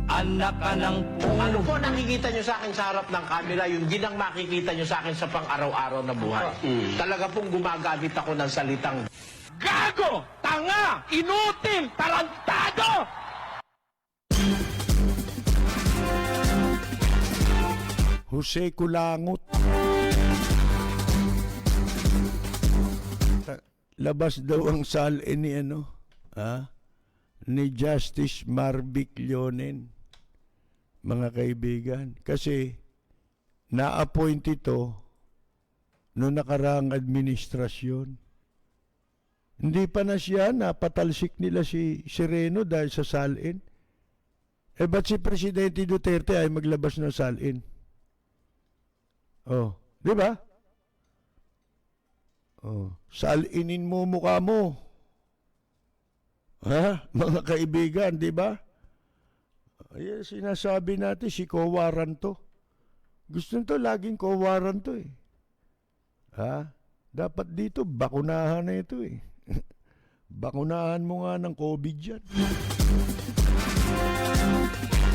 Speaker 5: Anak ka ng pu.
Speaker 6: Ano po nakikita nyo sa akin sa harap ng camera, yung ginang makikita nyo sa akin sa pang-araw-araw na buhay. Talaga pong gumagamit ako ng salitang gago, tanga, inutil, tarantado!
Speaker 2: Jose Kulangot. Labas daw ang salin ni ni Justice Marvic Leonen, mga kaibigan. Kasi na-appoint ito noong nakaraang administrasyon. Hindi pa na siya, napatalsik nila si Sereno dahil sa salin. Ba't si Presidente Duterte ay maglabas ng salin? Oh, di ba? Oh, salinin mo mukha mo. Ha? Mga kaibigan, di ba? Ay, sinasabi natin, si Kowaran to. Gusto nito, laging Kowaran to eh. Ha? Dapat dito, bakunahan na ito eh. Bakunahan mo nga ng COVID yan.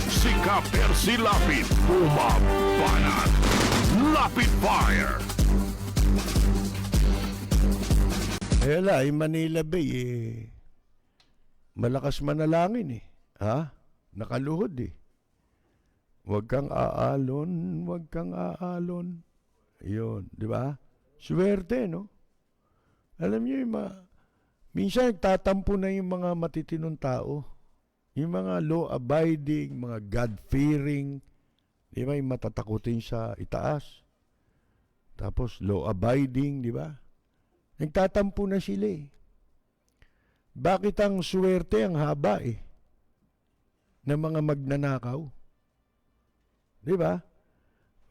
Speaker 1: Si Ka-Percy Lapid, bumabanat. Lapid Fire!
Speaker 2: Ay Manila Bay malakas manalangin eh. Ha? Nakaluhod eh. Huwag kang aalon, huwag kang aalon. Yun, di ba? Swerte, no? Alam niyo, minsan nagtatampo na yung mga matitinong tao. Yung mga law-abiding, mga God-fearing, di ba? Yung matatakutin sa itaas. Tapos law-abiding, di ba? Nagtatampo na sila eh. Bakit ang swerte ang haba ng mga magnanakaw? Di ba?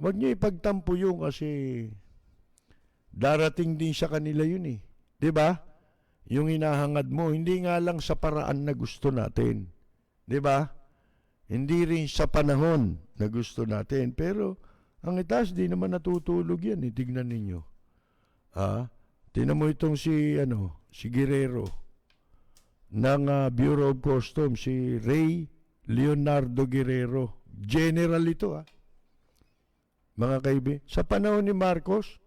Speaker 2: Huwag niyo ipagtampo yun kasi darating din sa kanila yun Di ba? Yung hinahangad mo, hindi nga lang sa paraan na gusto natin. Di ba? Hindi rin sa panahon na gusto natin. Pero ang itaas, di naman natutulog yan. Tignan ninyo. Tignan mo itong si Guerrero ng Bureau of Customs, si Ray Leonardo Guerrero. General ito mga kaibigan. Sa panahon ni Marcos,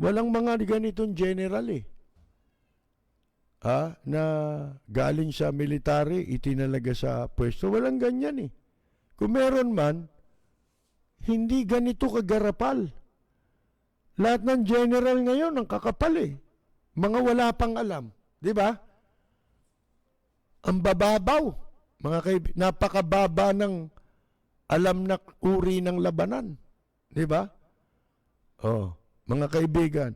Speaker 2: walang mga ganitong general na galing sa military, itinalaga sa pwesto. Walang ganyan Kung meron man, hindi ganito kagarapal. Lahat ng general ngayon, ang kakapal Mga wala pang alam. Di ba? Ang bababaw. Mga kaibigan, napakababa ng alam na uri ng labanan. Di ba? Mga kaibigan,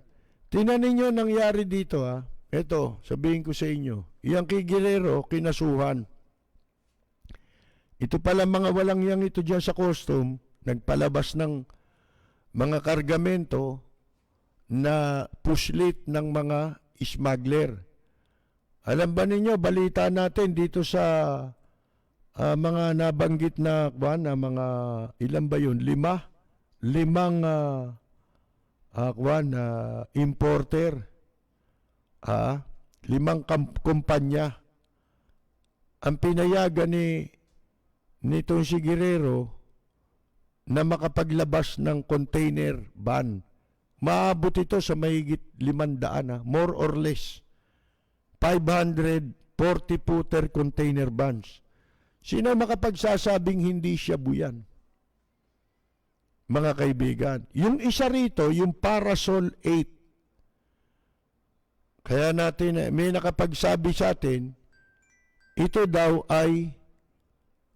Speaker 2: tingnan ninyo nangyari dito Ito, sabihin ko sa inyo, yung kay Guerrero, kinasuhan. Ito pala mga walang yang ito dyan sa custom, nagpalabas ng mga kargamento na puslit ng mga smuggler. Alam ba ninyo, balita natin dito sa mga nabanggit na mga, ilan ba yun? Limang importer. 5 kumpanya ang pinayagan nitong si Guerrero na makapaglabas ng container van. Maabot ito sa mahigit 500 more or less 540-footer container vans. Sino makapagsasabing hindi siya buyan? Mga kaibigan, yung isa rito, yung Parasol 8. Kaya natin, may nakapagsabi sa atin, ito daw ay,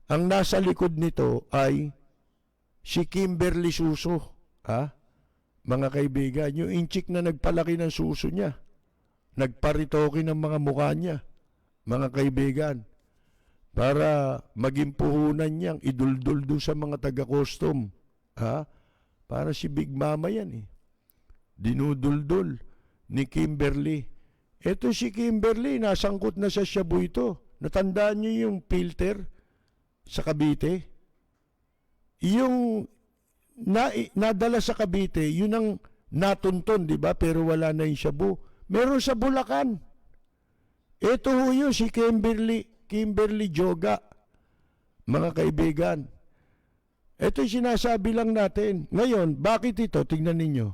Speaker 2: ang nasa likod nito ay si Kimberly Suso. Mga kaibigan, yung inchik na nagpalaki ng suso niya, nagparitoke ng mga mukha niya, mga kaibigan, para maging puhunan niyang iduldul doon sa mga taga-custom. Para si Big Mama yan Dinuduldul ni Kimberly. Ito si Kimberly, nasangkot na sa shabu ito. Natandaan niyo yung filter sa Cavite? Yung nadala sa Cavite, yun ang natunton, di ba? Pero wala na yung shabu. Meron sa Bulacan. Ito yun, si Kimberly Joga. Mga kaibigan. Ito yung sinasabi lang natin. Ngayon, bakit ito? Tingnan ninyo.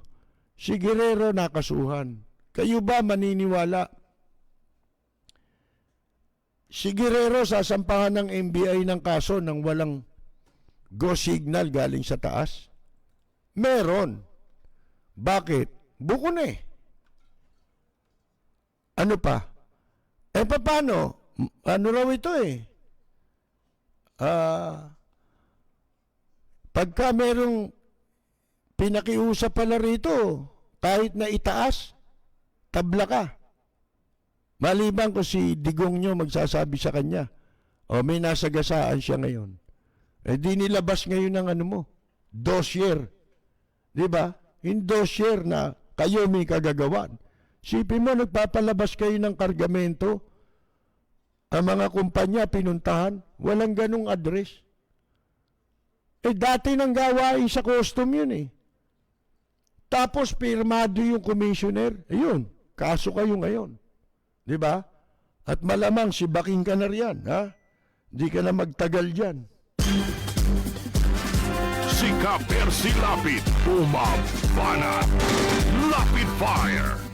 Speaker 2: Si Guerrero nakasuhan. Kayo ba maniniwala? Si Guerrero sasampahan ng NBI ng kaso ng walang go signal galing sa taas? Meron. Bakit? Buko na Ano pa? Paano? Ano raw ito pagka merong pinakiusap pala rito, kahit na itaas, tabla ka. Maliban ko si Digong nyo magsasabi sa kanya, may nasagasaan siya ngayon. Di nilabas ngayon ng dossier. Di ba? Yung dossier na kayo may kagagawan. Sipin mo, nagpapalabas kayo ng kargamento, ang mga kumpanya pinuntahan, walang ganong address. Dati nang gawain sa custom yun Tapos pirmado yung commissioner, ayun, kaso kayo ngayon. Di ba? At malamang si Baking ka na riyan, Di ka na magtagal dyan.
Speaker 1: Si Ka Percy Lapid, Lapid Fire.